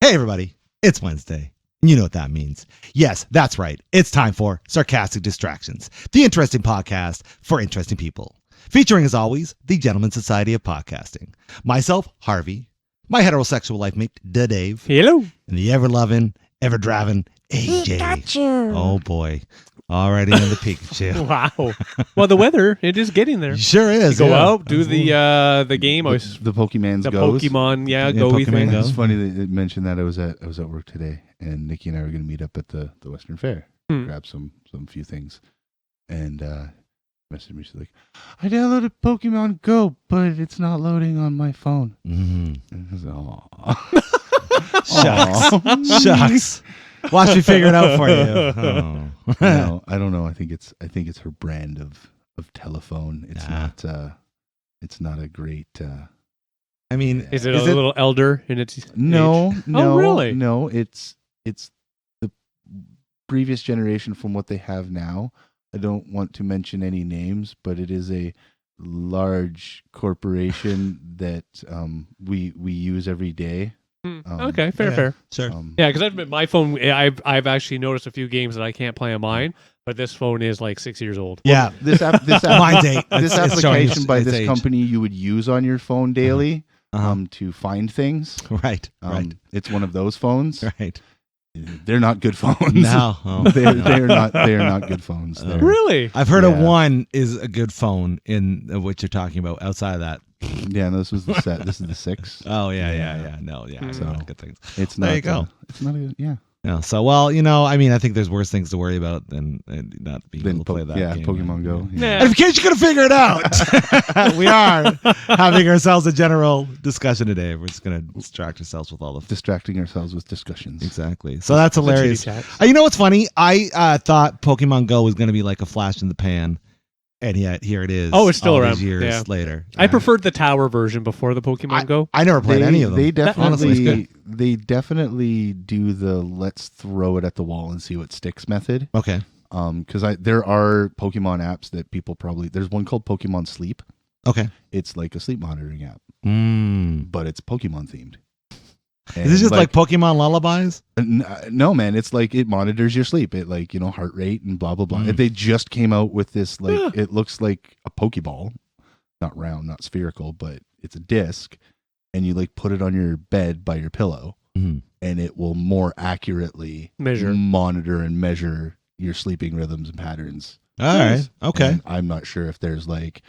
Hey, everybody. It's Wednesday. You know what that means. Yes, that's right. It's time for Sarcastic Distractions, the interesting podcast for interesting people. Featuring, as always, the Gentleman Society of Podcasting. Myself, Harvey. My heterosexual life mate, Dave. Hello. And the ever-loving, ever-driving AJ. Pikachu. Oh, boy. Already in the Pikachu. Wow. Well, the weather, it is getting there. Sure is. Go out, do the game. The Pokemans the goes. Pokemon, Yeah, go Pokemon Go. It's funny that it mentioned that I was at work today, and Nikki and I were going to meet up at the Western Fair, grab some few things, and messaged me. She's like, "I downloaded Pokemon Go, but it's not loading on my phone." Mm-hmm. And I was like, Shucks. Shucks. Watch me figure it out for you. Oh. No, I don't know. I think it's her brand of telephone. It's not a great. I mean, Is it a little elder in its No, age? no, Oh, really? No, it's the previous generation from what they have now. I don't want to mention any names, but it is a large corporation that we use every day. Okay, fair. sure. Yeah, because my phone, I've actually noticed a few games that I can't play on mine, but this phone is like 6 years old. Yeah. This Mine's 8. this It's showing application by its this age. company you would use on your phone daily to find things. Right. Right. It's one of those phones. Right. They're not good phones. No. Oh, They are not good phones. They're- Really? I've heard a Yeah. 1 is a good phone in what you're talking about. Outside of that. Yeah, no, this was the set. This is the 6. Oh, yeah. No, yeah. So- So, good things. It's not. There you go. It's not a good. Yeah. Yeah. So, well, I mean, I think there's worse things to worry about than not being able to play that game. Pokemon Go. Nah. And in case you couldn't figure it out, we are having ourselves a general discussion today. We're just going to distract ourselves with all the... Distracting ourselves with discussions. Exactly. So that's hilarious. chitty chats. You know what's funny? I thought Pokemon Go was going to be like a flash in the pan, and yet here it is. Oh, it's still all around. these years Yeah. later. I preferred the tower version before the Pokemon Go. I never played any of them. They Honestly, it's good. definitely do the let's throw it at the wall and see what sticks method. Okay. Because there are Pokemon apps that people probably there's one called Pokemon Sleep. Okay. It's like a sleep monitoring app, But but it's Pokemon themed. is it just like Pokemon lullabies? No, man, it's like it monitors your sleep. It like heart rate and blah blah blah. They just came out with this it looks like a Pokeball, not round, not spherical, but it's a disc, and you like put it on your bed by your pillow, and it will more accurately monitor and measure your sleeping rhythms and patterns. All right. Okay. And I'm not sure if there's like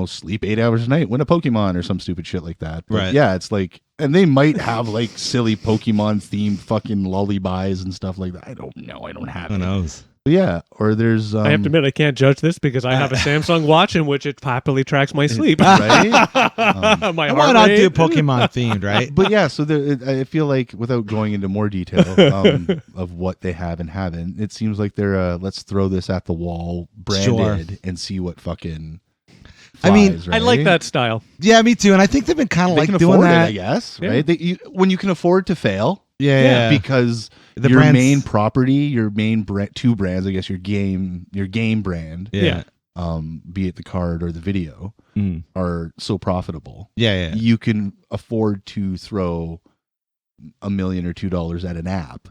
sleep 8 hours a night, win a Pokemon or some stupid shit like that. But Right. yeah, it's like, and they might have like silly Pokemon themed fucking lullabies and stuff like that. I don't know. I don't have Who it. knows? But yeah, or there's I have to admit, I can't judge this because I have a Samsung watch in which it happily tracks my sleep. right. My Why heart not rate. do Pokemon themed, right? But yeah, so I feel like without going into more detail of what they have and haven't, it seems like they're let's throw this at the wall branded and see what fucking. I mean, flies, I right? like that style. Yeah, me too. And I think they've been kind of They like can doing afford that. it, I guess, Yeah. right? When you can afford to fail, Yeah. because The your brands- main property, your main two brands, I guess, your game brand, Yeah. be it the card or the video, are so profitable. Yeah. You can afford to throw $1 million or $2 at an app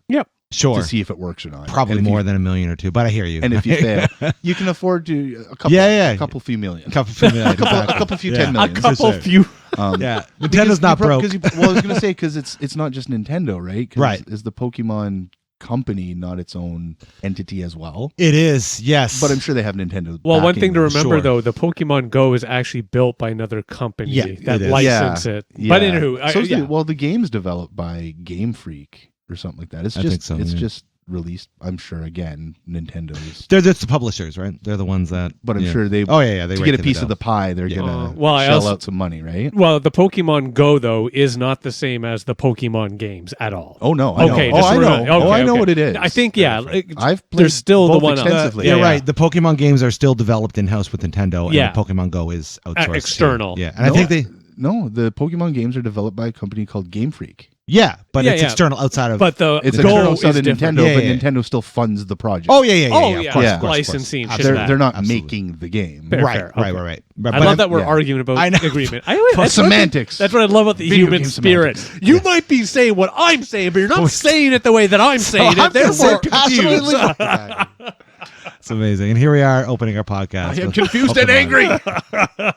Sure. to see if it works or not. Probably And if more you, than $1 million or $2 million, but I hear you. And if you fail, you can afford to a couple, Yeah. a couple few million, a couple few million, a couple few 10 A million. couple sure. few. Yeah, Nintendo's not broke. Well, I was going to say because it's not just Nintendo, right? 'Cause Right. Is the Pokemon company not its own entity as well? It is, yes. But I'm sure they have Nintendo. Well, one backing thing to them. remember, Sure. though, the Pokemon Go is actually built by another company Yeah, that it is. license it. But anywho, So the game's developed by Game Freak or something like that. It's I just think so, it's yeah. just released. I'm sure again Nintendo's. They're just the publishers, right? They're the ones that. But I'm yeah. sure they. Oh yeah. They to get a rated piece it of the out. pie, they're Yeah. gonna Well, I shell also- out some money, right? Well, the Pokemon Go, though, is not the same as the Pokemon games at all. Oh no! I Okay, know. just I know. remember- okay, I know okay. what it is. I think, yeah. I've played there's still the both one extensively. You're Yeah. right. The Pokemon games are still developed in house with Nintendo, and Yeah. the Pokemon Go is outsourced. External. Too. Yeah, and I think they. No, the Pokemon games are developed by a company called Game Freak. Yeah, but Yeah, it's yeah. external outside of. But the It's goal external is outside of different. Nintendo, Yeah, but yeah. Nintendo still funds the project. oh yeah, Oh, of yeah. course, Yeah. of course, Licensing, of course. shit of that. They're not Absolutely. making the game. Fair, Right, fair. right, Okay. right. I love that we're yeah. arguing about I know. agreement. That's Semantics. That's what I love about the Video human game spirit. semantics. You might be saying what I'm saying, but you're not saying it the way that I'm saying I'm it. Therefore, so passionately- confused. It's amazing. And here we are opening our podcast. I am with confused open and minds. angry.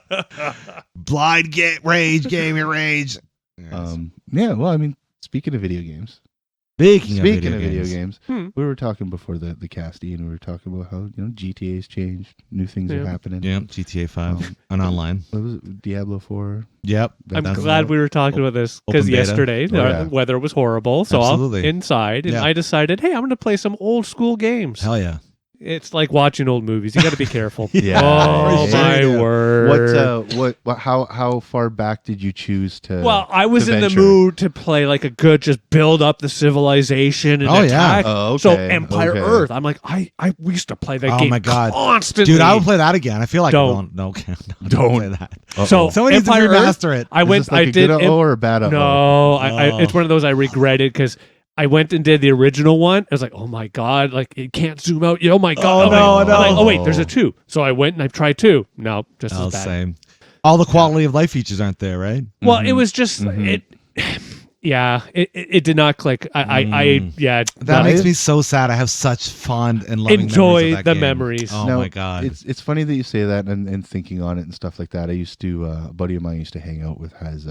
Blind rage, gaming rage. Yeah, well, I mean, speaking of video games, Speaking of video games. games, we were talking before the casty, and we were talking about how GTA's changed, new things are Yeah. happening. Yeah, GTA 5 and online. What was it? Diablo 4. Yep. I'm that's- glad we were talking about this Open because beta. yesterday yeah. the weather was horrible, so I'm Absolutely. inside, and Yeah. I decided, hey, I'm going to play some old school games. Hell yeah. It's like watching old movies. You got to be careful. Yeah. Oh For my sure, yeah. word! How far back did you choose to? Well, I was to in the venture? mood to play like a good, just build up the civilization and Oh, yeah. attack. Oh, okay. So Empire Okay. Earth, I'm like, I used to play that Oh game my God. constantly. Dude, I would play that again. I feel like Don't. don't Don't. play that. So Someone needs to Empire Earth, remaster it. I Is went. this like I a did. good or a bad? No, Oh. it's one of those I regretted because I went and did the original one. I was like, oh my God, like it can't zoom out. Oh my God. Oh, no, I'm no. like, oh wait, there's a 2. So I went and I tried 2. No, just Oh, as bad. same. All the quality of life features aren't there, right? Well, it was just Mhm. it. Yeah, it did not click. Yeah. That No, makes it- me so sad. I have such fond and loving Enjoy memories of that the game. memories. Oh Now, my God. It's funny that you say that and thinking on it and stuff like that. I used to a buddy of mine used to hang out with has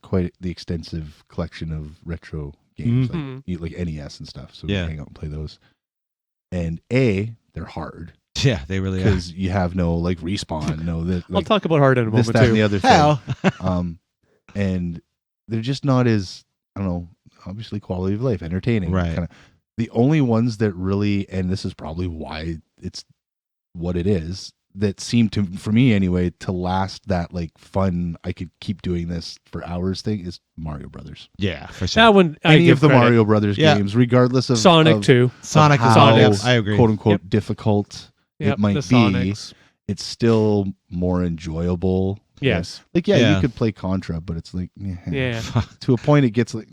quite the extensive collection of retro games Mhm. like NES and stuff. So Yeah. we hang out and play those. And they're hard Yeah, they really are. because you have no like respawn, no that I'll like talk about hard in a this, moment that, and too. the other thing. Hell. And they're just not as I don't know. Obviously, quality of life, entertaining, Right. Kinda. The only ones that really, and this is probably why it's what it is, that seem to, for me anyway, to last that like fun. I could keep doing this for hours. Thing is Mario Brothers. Yeah, for sure. That one, I Any give of the credit. Mario Brothers Yeah. games, regardless of Sonic of, too. Sonic of is how, on. Yep, I agree. quote unquote Yep. difficult Yep, it might the be. Sonics. It's still more enjoyable. Yes. Like Yeah. you could play Contra, but it's like Yeah. to a point it gets like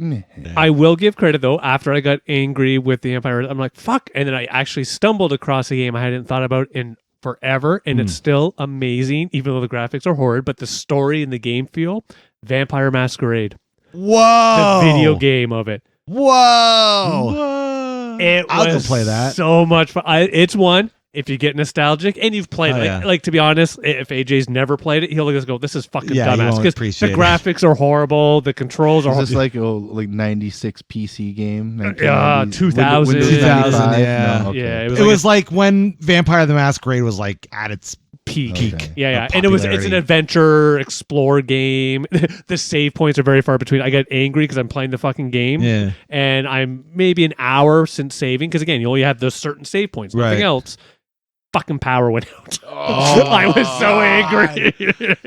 I will give credit though. After I got angry with the Empire, I'm like, fuck. And then I actually stumbled across a game I hadn't thought about in forever. And it's still amazing, even though the graphics are horrid, but the story and the game feel Vampire Masquerade. Whoa. The video game of it. Whoa. It I'll go was play that. so much fun. It's one. If you get nostalgic and you've played Oh, it, yeah. like to be honest, if AJ's never played it, he'll just go, "This is fucking Yeah, you dumbass." won't Because appreciate the it. graphics are horrible, the controls are Is this horrible. like 96 PC game? 2000. 2000, yeah. No, okay. Yeah, it was It like was like when Vampire the Masquerade was like at its peak. Okay. Yeah, of and it's an popularity. adventure explore game. The save points are very far between. I get angry because I'm playing the fucking game, Yeah. and I'm maybe an hour since saving because again, you only have those certain save points. Nothing Right. else. Fucking power went out. Oh, I was so angry.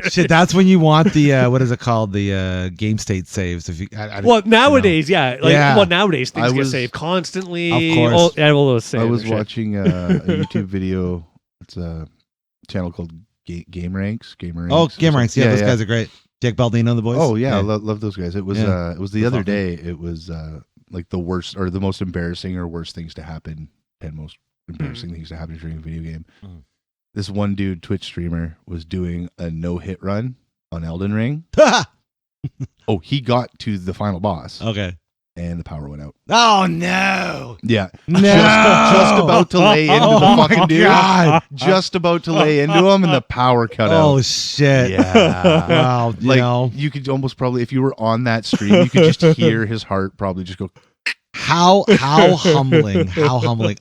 Shit, that's when you want the what is it called? The game state saves. If you, I Well, nowadays, yeah. Yeah. Well, nowadays things I get was- saved constantly. Of course. All those saves. I was and shit. watching a YouTube video. It's a channel called Game Ranks. Oh, Game Ranks. Yeah, those yeah. guys are great. Jake Baldino and the boys. Oh yeah, I love those guys. It was Yeah. it was the They're other fucking- day. It was like the worst or the most embarrassing or worst things to happen. 10 most embarrassing things to happen during a video game. Mhm. This one dude, Twitch streamer, was doing a no-hit run on Elden Ring. Oh, he got to the final boss Okay. and the power went out. Oh no. Yeah. No. Just about to lay into the Oh, fucking my dude. God. Just about to lay into him and the power cut Oh out. shit. Yeah. Wow. You Like know you could almost probably, if you were on that stream, you could just hear his heart probably just go. how humbling. How humbling.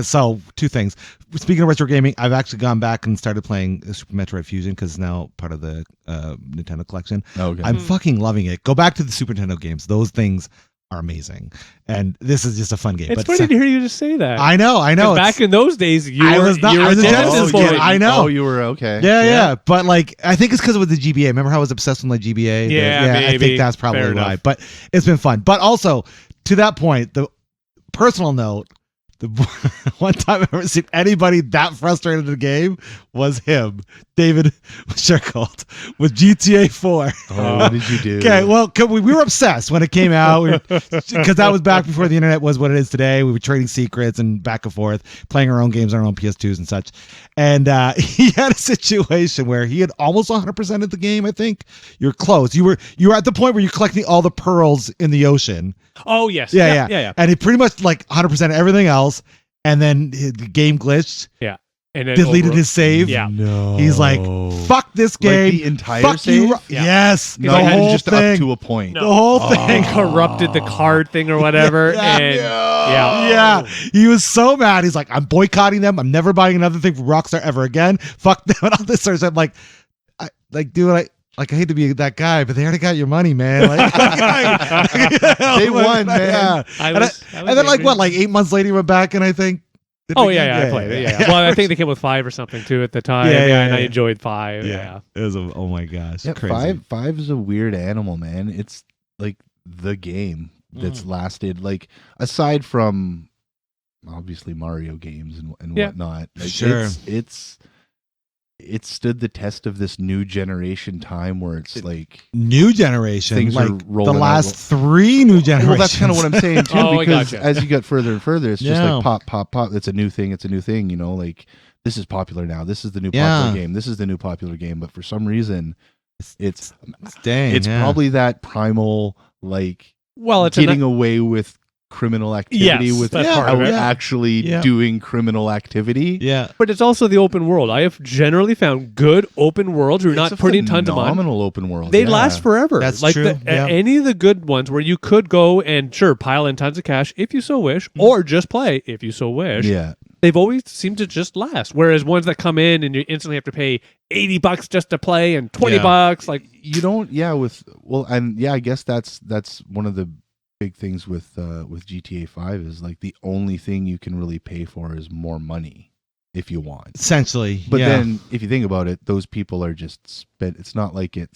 So 2 things. Speaking of retro gaming, I've actually gone back and started playing Super Metroid Fusion because it's now part of the Nintendo collection. Okay. I'm fucking loving it. Go back to the Super Nintendo games. Those things are amazing. And this is just a fun game. It's but funny to hear you just say that. I know. 'Cause It's- back in those days, you I were, was not- you I were was a a Genesis Genesis kid. boy. I know. Oh, you were okay. Yeah. But like, I think it's because it was the GBA. Remember how I was obsessed with my GBA? Yeah, I maybe. think that's probably Fair why. enough. But it's been fun. But also, to that point, the personal note, The one time I've ever seen anybody that frustrated in the game was him, David Shercold, with GTA 4. Oh, what did you do? Okay, well, we were obsessed when it came out because that was back before the internet was what it is today. We were trading secrets and back and forth, playing our own games on our own PS2s and such. And he had a situation where he had almost 100% of the game. I think you're close. You were at the point where you're collecting all the pearls in the ocean. Oh yes, Yeah. And he pretty much like 100% of everything else. And then the game glitched. Yeah. And then deleted his save. Yeah. No. He's like, fuck this game. Like the entire fuck save? you. Yeah. Yes. Not the even whole just thing. up to a point. The whole He thing. corrupted the card thing or whatever. Yeah. And Yeah. He was so mad. He's like, I'm boycotting them. I'm never buying another thing from Rockstar ever again. Fuck them and all this sort of stuff. I'm like, dude, I hate to be that guy, but they already got your money, man. Like, They won, man. Yeah. I And was then angry. like 8 months later, he went back and I think. Oh yeah, I played it. Yeah. Well, I think they came with 5 or something too at the time. Yeah, And I yeah. enjoyed 5. Yeah. It was oh my gosh. Yeah, Crazy. five is a weird animal, man. It's like the game that's lasted, like aside from obviously Mario games and Yeah. whatnot. Like, Sure. It's stood the test of this new generation time where it's like New generation, Things are like the rolling out. last 3 new generations. well, that's kind of what I'm saying too. Oh, I because gotcha. as you get further and further, it's just Yeah. like pop, pop, pop. It's a new thing. It's a new thing. You know, like this is popular now. This is the new Yeah. popular game. This is the new popular game. But for some reason, it's Dang, it's yeah. probably that primal like Well, it's getting away with criminal activity Yes, with that's part how of we're it. actually Yeah. doing criminal activity. Yeah. but it's also the open world. I have generally found good open worlds who are not It's a putting tons of money. phenomenal open world. They yeah. last forever. That's like true, yeah. any of the good ones where you could go and sure pile in tons of cash if you so wish, or just play if you so wish. Yeah. They've always seemed to just last. Whereas ones that come in and you instantly have to pay $80 just to play and $20, like You don't I guess that's one of the big things with GTA 5 is like the only thing you can really pay for is more money if you want. Essentially. But yeah. then if you think about it, those people are just spent. It's not like it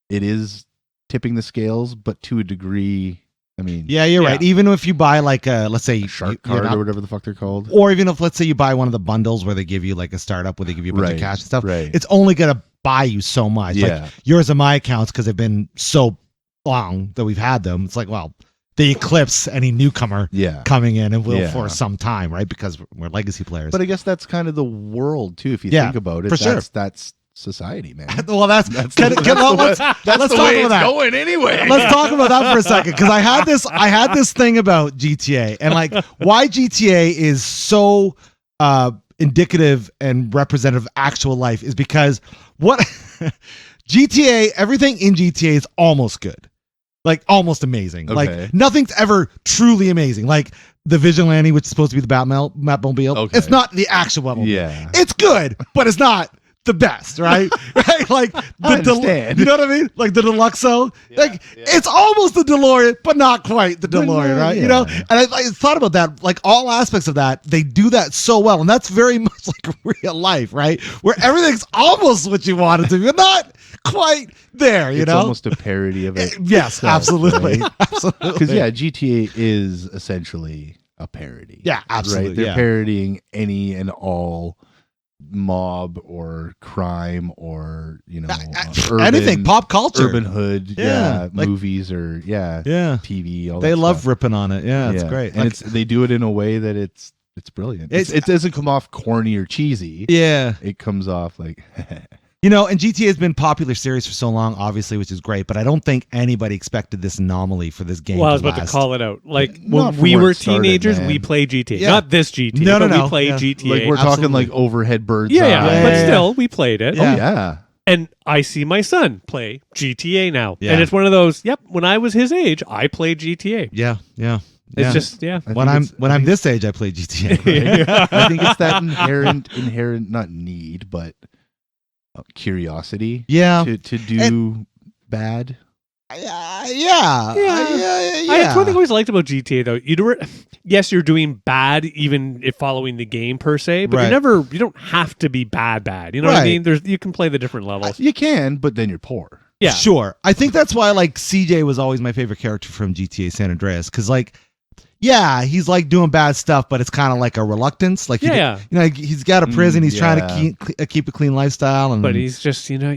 is tipping the scales, but to a degree, I mean, Yeah, you're Yeah. right. Even if you buy like let's say a shark you're card not- or whatever the fuck they're called. or even if let's say you buy one of the bundles where they give you like a startup where they give you a bunch of Right, cash and stuff, right. it's only gonna buy you so much. Yeah. Like yours and my accounts, because they've been so long that we've had them, it's like, well, they eclipse any newcomer Yeah. coming in and will Yeah. for some time, right? Because we're legacy players. But I guess that's kind of the world too. If you Yeah, think about it, for sure. that's society, man. well, let's That's can- the- can- that's the way- let's That's talk the way about it's that. going anyway. Let's talk about that for a second, because I had this thing about GTA and like why GTA is so indicative and representative of actual life is because what GTA, everything in GTA is almost good, like almost amazing. Okay. Like nothing's ever truly amazing. Like the Vigilante, which is supposed to be the Batmobile, Okay. it's not the actual Batmobile. Yeah. It's good, but it's not the best, right? Right? Like I the understand. you know what I mean? Like the Deluxo, like it's almost the DeLorean, but not quite the But DeLorean, no, right? yeah. You know, and I thought about that. Like all aspects of that, they do that so well, and that's very much like real life, right? Where everything's almost what you want it to be, but not quite there. You It's know? almost a parody of it. Yes, itself, absolutely, right? absolutely. Because yeah, GTA is essentially a parody. Yeah, absolutely, Right? They're yeah. parodying any and all mob or crime or anything pop culture, urban hood, Yeah, like- movies or yeah. TV. All They that love stuff. ripping on it. Yeah, it's great. and Like, they do it in a way that it's brilliant. It doesn't come off corny or cheesy. yeah. It comes off like You know, and GTA has been a popular series for so long, obviously, which is great, but I don't think anybody expected this anomaly for this game. well, I was about last. to call it out. Like Not when from we where were it started, teenagers, man. we played GTA. Yeah. Not this GTA, No, but no, we played yeah. GTA. like we're Absolutely. talking like overhead birds. yeah, eye. yeah, but yeah. still, we played it. Yeah. Oh yeah. And I see my son play GTA now. Yeah. And it's one of those, yep, when I was his age, I played GTA. Yeah, yeah. It's yeah. just, yeah. I when think I'm it's- this age, I play GTA. I think it's that inherent not need, but curiosity Yeah, to do bad. yeah. That's one thing I always liked about GTA, though. Yes, you're doing bad, even if following the game per se, but Right. you don't have to be bad. You know what I Right. mean? You can play the different levels. You can, but then you're poor. Yeah. Sure. I think that's why like CJ was always my favorite character from GTA San Andreas, because like yeah, he's like doing bad stuff, but it's kind of like a reluctance. Like, Yeah. you know, he's got a prison. He's trying yeah. to keep a clean lifestyle, and But he's just, you know,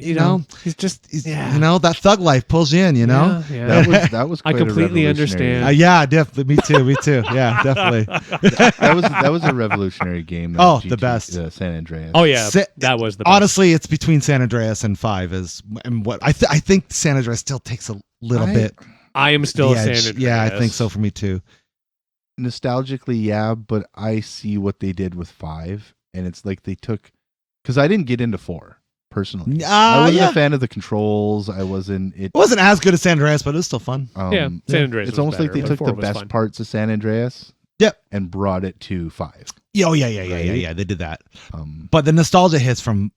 he's just, you know, that thug life pulls you in. You know, Yeah. That was I quite completely a understand. yeah, definitely. Me too. Yeah, definitely. that was a revolutionary game. The best. San Andreas. Oh yeah, that was the best. Honestly, it's between San Andreas and 5 and what I think San Andreas still takes a little bit. I am still the a San edge. Andreas. Yeah, I think so for me too. Nostalgically, yeah, but I see what they did with 5, and it's like they took, because I didn't get into 4 personally. I wasn't a fan of the controls. I wasn't. It wasn't as good as San Andreas, but it was still fun. Yeah, San Andreas. It's almost like they took the best parts of San Andreas. Yep. And brought it to 5. Oh yeah. They did that. But the nostalgia hits from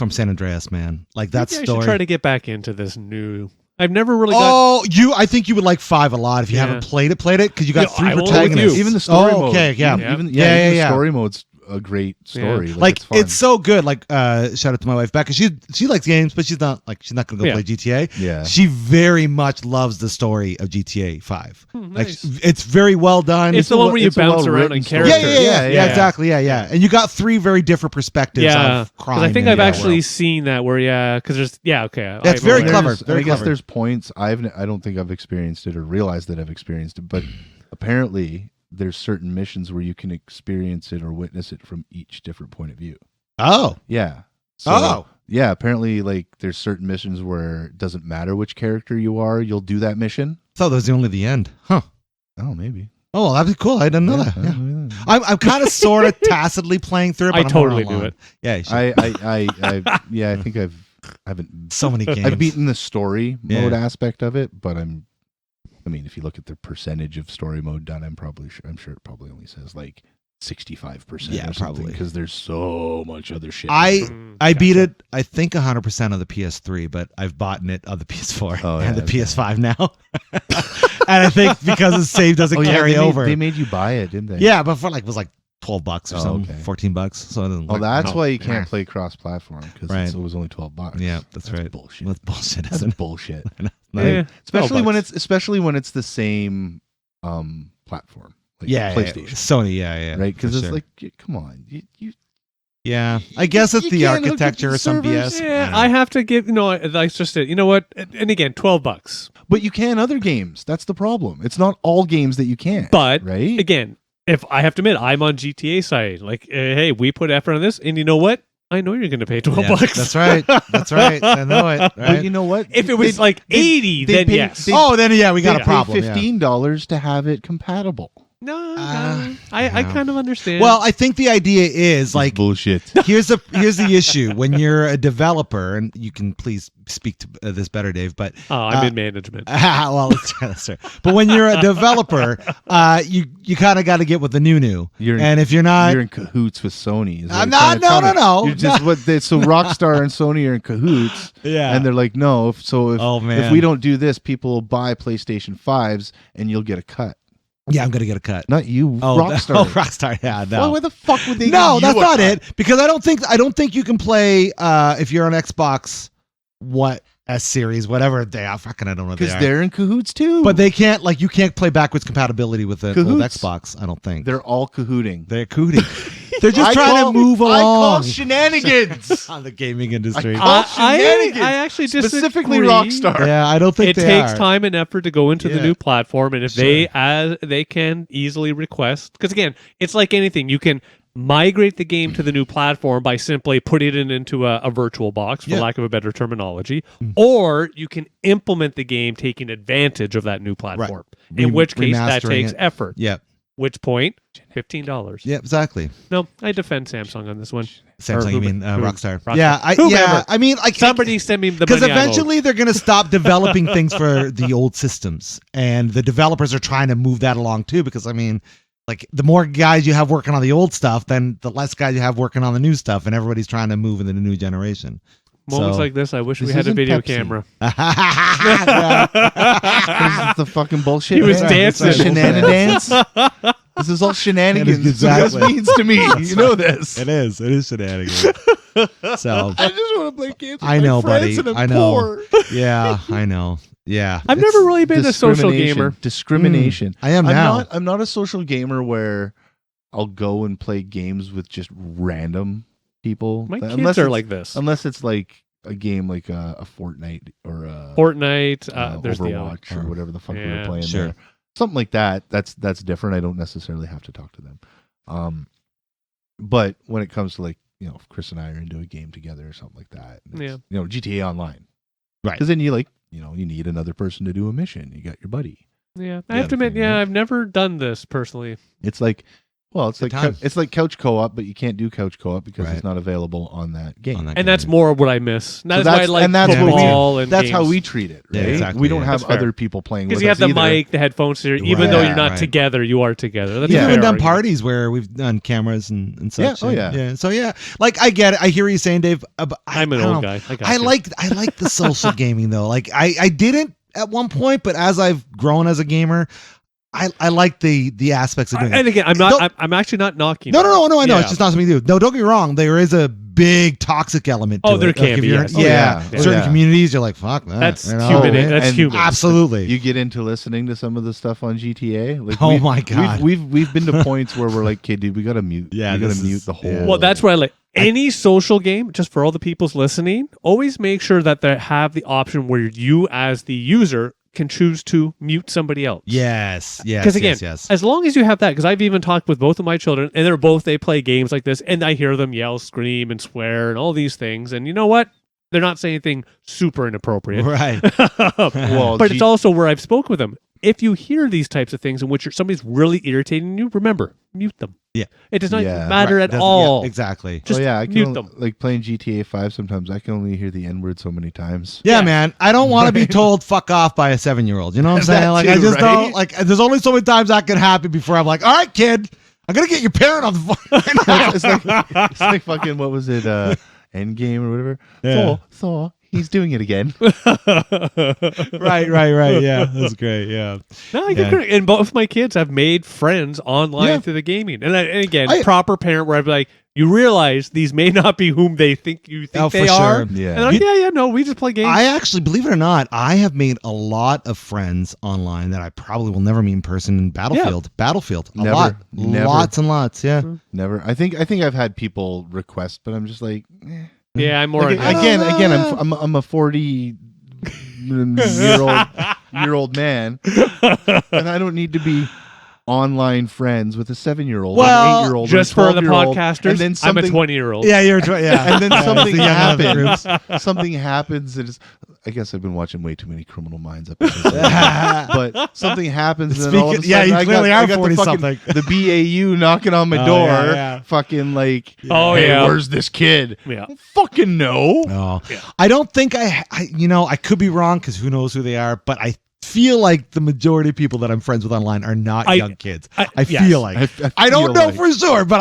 San Andreas, man. Like that Maybe story. I should try to get back into this new. I've never really got. I think you would like 5 a lot if you haven't played it because you got 3 I will protagonists. with you. Even the story mode. Okay, yeah. Even the story mode's a great story. Yeah. Like fun. it's so good. Like shout out to my wife Becca. She likes games, but she's not gonna go play GTA. Yeah. She very much loves the story of GTA 5. Nice. Like it's very well done. It's the one where you bounce around in characters. Yeah, exactly. Yeah. And you got 3 very different perspectives of crime. I think in I've that actually world. seen that where because there's okay. That's very clever. I guess there's points I don't think I've experienced it or realized that I've experienced it, but apparently there's certain missions where you can experience it or witness it from each different point of view. Oh. Yeah. So, yeah, apparently like there's certain missions where it doesn't matter which character you are, you'll do that mission. I thought that was only the end. Huh. Oh, maybe. Oh, well, that'd be cool. I didn't know that. Yeah. I'm kind of sort of tacitly playing through it, but I totally do it. Yeah, you should. I think I haven't so many games. I've beaten the story mode aspect of it, but if you look at the percentage of story mode done, I'm sure it probably only says like 65%. Yeah, or probably, because there's so much other shit. I beat it. I think 100% of the PS3, but I've bought it of the PS4 and the PS5 now. And I think because the save doesn't carry over, they made you buy it, didn't they? Yeah, but for it was like $12 or something, $14. So that's why you can't play cross-platform because it was only $12. Yeah, that's right. Bullshit. That's bullshit. That's Isn't bullshit. Yeah, especially when it's the same platform. Like PlayStation, Sony, right? Because it's like, come on, you. Yeah, I guess it's the architecture or some BS. Yeah, I have to give. That's just it. You know what? And again, $12. But you can other games. That's the problem. It's not all games that you can't. But right? Again, if I have to admit, I'm on GTA side. Like, hey, we put effort on this, and you know what? I know you're going to pay $12. That's right. That's right. I know it. Right? But you know what? If it was like 80, then yes. Then we got a problem. $15 to have it compatible. No, I kind of understand. Well, I think the idea is like bullshit. Here's the issue: when you're a developer, and you can please speak to this better, Dave. But I'm in management. Well, that's right. But when you're a developer, you kind of got to get with the new. And if you're not, you're in cahoots with Sony. No. You're just so Rockstar and Sony are in cahoots. Yeah, and they're like, no. If we don't do this, people will buy PlayStation 5s, and you'll get a cut. Yeah, I'm gonna get a cut. Not you, Rockstar. Rockstar. Yeah, no. Why the fuck would they? No, that's not it. Because I don't think you can play if you're on Xbox. What S series, whatever they are. Fucking, I don't know. Because they're in cahoots too. But they can't. Like, you can't play backwards compatibility with the old Xbox. I don't think they're all cahooting. They're cahooting. They're just trying to move along. I call shenanigans on the gaming industry. I actually disagree. Specifically Rockstar. Yeah, I don't think it takes time and effort to go into the new platform, and if they can easily request, because again, it's like anything, you can migrate the game to the new platform by simply putting it into a virtual box, for lack of a better terminology, or you can implement the game taking advantage of that new platform. Right. In which case, that takes effort. Yep. Which point, $15. Yeah, exactly. No, I defend Samsung on this one. Samsung, you mean Rockstar? Yeah, I mean, like somebody send me the money. Because eventually they're going to stop developing things for the old systems, and the developers are trying to move that along too. Because I mean, like the more guys you have working on the old stuff, then the less guys you have working on the new stuff, and everybody's trying to move into the new generation. Moments like this, I wish we had a video camera. This is the fucking bullshit. He was dancing. Shenanigans. This is all shenanigans. Exactly. What this means to me. You know this. It is shenanigans. So I just want to play games with I know, my friends, buddy. and I'm I know. poor. Yeah, I know. Yeah. I've It's- never really been a social gamer. Discrimination. I am now. I'm not a social gamer where I'll go and play games with just random people. My Unless kids are it's- like this. Unless it's like a game like a Fortnite or a Fortnite, there's the Overwatch or whatever the fuck we were playing Sure. there. Something like that. That's different. I don't necessarily have to talk to them. But when it comes to like, you know, if Chris and I are into a game together or something like that, Yeah. you know, GTA Online. Right. Because then you like, you know, you need another person to do a mission. You got your buddy. Yeah, I The have to other admit, thing, right? I've never done this personally. It's like, well, it's Good like time. it's like couch co-op, but you can't do couch co-op because Right. it's not available on that game. On that And game. that's more what I miss. That's, that's- why I like and that's what we- football and That's how games. we treat it, Yeah, right? exactly, We don't yeah. have That's fair. other people playing with Because you have us the either. mic, the headphones here. Even though you're not Right. together, you are together. That's We've a even fair done argument. parties where we've done cameras and such. Yeah, oh, yeah. Yeah. So yeah, like I get it. I hear what you're saying, Dave. But I'm an I don't old know. guy. I got I you. like the social gaming though. Like I didn't at one point, but as I've grown as a gamer, I like the aspects of doing it. And again, I'm actually not knocking. No, I know. Yeah. It's just not something to do. No, don't get me wrong. There is a big toxic element to Oh, it. there Like, can if be, you're- yes. Oh, yeah. yeah. Certain Yeah. communities, you're like, fuck that. That's you know? human. and- That's and- human. Absolutely. You get into listening to some of the stuff on GTA. Like, Oh my God. we've been to points where we're like, okay, dude, we gotta mute. Yeah, we gotta this mute is- the whole. yeah. Well, that's where I like any social game. Just for all the people's listening, always make sure that they have the option where you, as the user, can choose to mute somebody else. Yes. Yes. Because again, yes. as long as you have that, because I've even talked with both of my children, and they play games like this, and I hear them yell, scream, and swear, and all these things. And you know what? They're not saying anything super inappropriate. Right. Well, But it's also where I've spoke with them. If you hear these types of things in which somebody's really irritating you, remember, mute them. Yeah. It does not Yeah. matter Right. at Doesn't- all. yeah, exactly. Just I can mute only- them. Like playing GTA 5 sometimes, I can only hear the N word so many times. Yeah, Yeah. man. I don't want to be told fuck off by a 7-year-old. You know what I'm That saying? Like I too, just right? don't like there's only so many times that can happen before I'm like, all right, kid, I'm gonna get your parent on the phone. it's like fucking, what was it, Endgame or whatever. Yeah. Thor, he's doing it again. right. Yeah. That's great. Yeah. No, I get Yeah. credit. And both my kids have made friends online Yeah. through the gaming. And again, I- proper parent where I'd be like, you realize these may not be whom they think you think Oh, they for are. sure. Yeah. And I'm like, yeah, no, we just play games. I actually, believe it or not, I have made a lot of friends online that I probably will never meet in person in Battlefield. A Never. lot. Never. Lots and lots. Yeah. Never. I think I've had people request, but I'm just like, yeah, I'm more Like, on again, I'm a 40-year-old man, and I don't need to be online friends with a 7-year-old, Well, an 8-year-old, just or a for the 12-year-old, podcasters, and then I'm a something, 20-year-old. Yeah, you're yeah. and then something So you have other happens. Something happens, and it's. I guess I've been watching way too many Criminal Minds episodes, but something happens, and then all of a sudden, Yeah, you I clearly got are the 40-something. the BAU knocking on my Oh, door, yeah. fucking like, Oh, hey, yeah. where's this kid? Yeah. I don't fucking know. No, Yeah. I don't think I could be wrong because who knows who they are, but I feel like the majority of people that I'm friends with online are not young kids. I yes. feel like I don't feel know like- for sure, but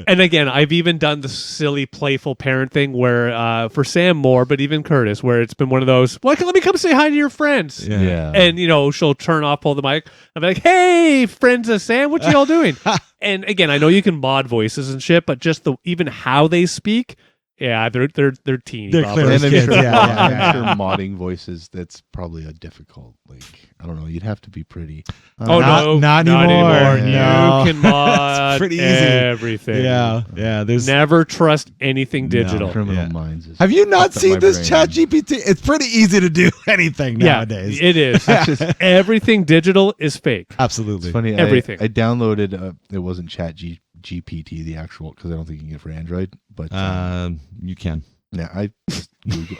And again, I've even done the silly, playful parent thing where, for Sam more, but even Curtis, where it's been one of those, well, let me come say hi to your friends. Yeah. And, she'll turn off, pull the mic. I'll be like, hey, friends of Sam, what you all doing? And again, I know you can mod voices and shit, but just even how they speak, yeah, they're teeny. They're boppers. clearly And I'm kids, sure, yeah. I'm sure modding voices, that's probably a difficult, like, I don't know, you'd have to be pretty. Oh, Not- no. not anymore. No. No. You can mod pretty easy. everything. yeah. There's. Never trust anything digital. Criminal Yeah. Minds. Is Have you not fucked up seen my this brain. Chat GPT? It's pretty easy to do anything nowadays. Yeah, it is. Everything digital is fake. Absolutely. It's funny. Everything. I downloaded. It wasn't GPT, the actual, because I don't think you can get it for Android. But You can. yeah,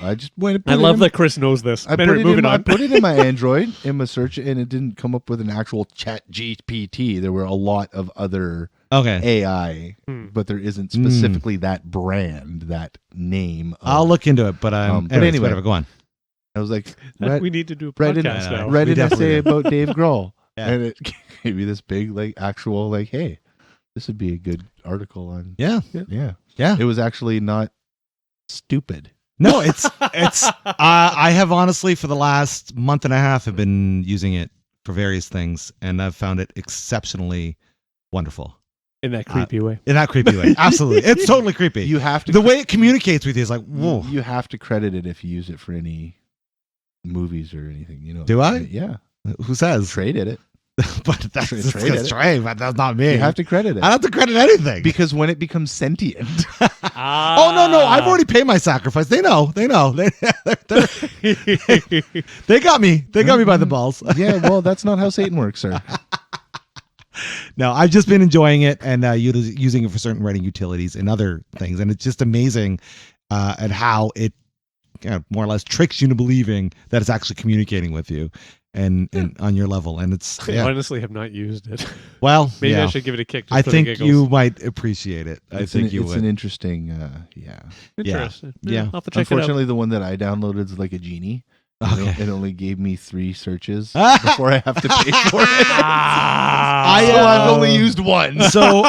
I just went. I love that Chris knows this. I Better, moving I on. put it in my Android in my search, and it didn't come up with an actual Chat GPT. There were a lot of other Okay. AI, Hmm. but there isn't specifically that brand, that name. Of, I'll look into it, but but anyway. whatever. Go on. I was like, We need to do a read an, podcast now. read We an definitely essay do. about Dave Grohl, Yeah. and it gave me this big, like, actual, like, hey, this would be a good article on. Yeah. Yeah. It was actually not stupid. No, it's I have honestly for the last month and a half have been using it for various things, and I've found it exceptionally wonderful In that creepy way. in that creepy way. Absolutely, it's totally creepy. You have to The way it communicates with you is like, whoa. You have to credit it if you use it for any movies or anything. You know? Do I? Yeah. Who says? Trey did it. But that's Trey Trey, did it. Trey, but that's not me. You have to credit it. I don't have to credit anything. Because when it becomes sentient, Oh no, I've already paid my sacrifice. They know. They got me. They got me by the balls. yeah, well, that's not how Satan works, sir. No, I've just been enjoying it and using it for certain writing utilities and other things, and it's just amazing at how it more or less tricks you into believing that it's actually communicating with you and on your level. And it's I honestly have not used it. Well, maybe I should give it a kick. Just I for think the giggles. you might appreciate it. I think you it's would. an interesting, Interesting. Yeah. I'll have to check Unfortunately, the one that I downloaded is like a genie. Okay. It only gave me 3 searches before I have to pay for it. I've only used one. So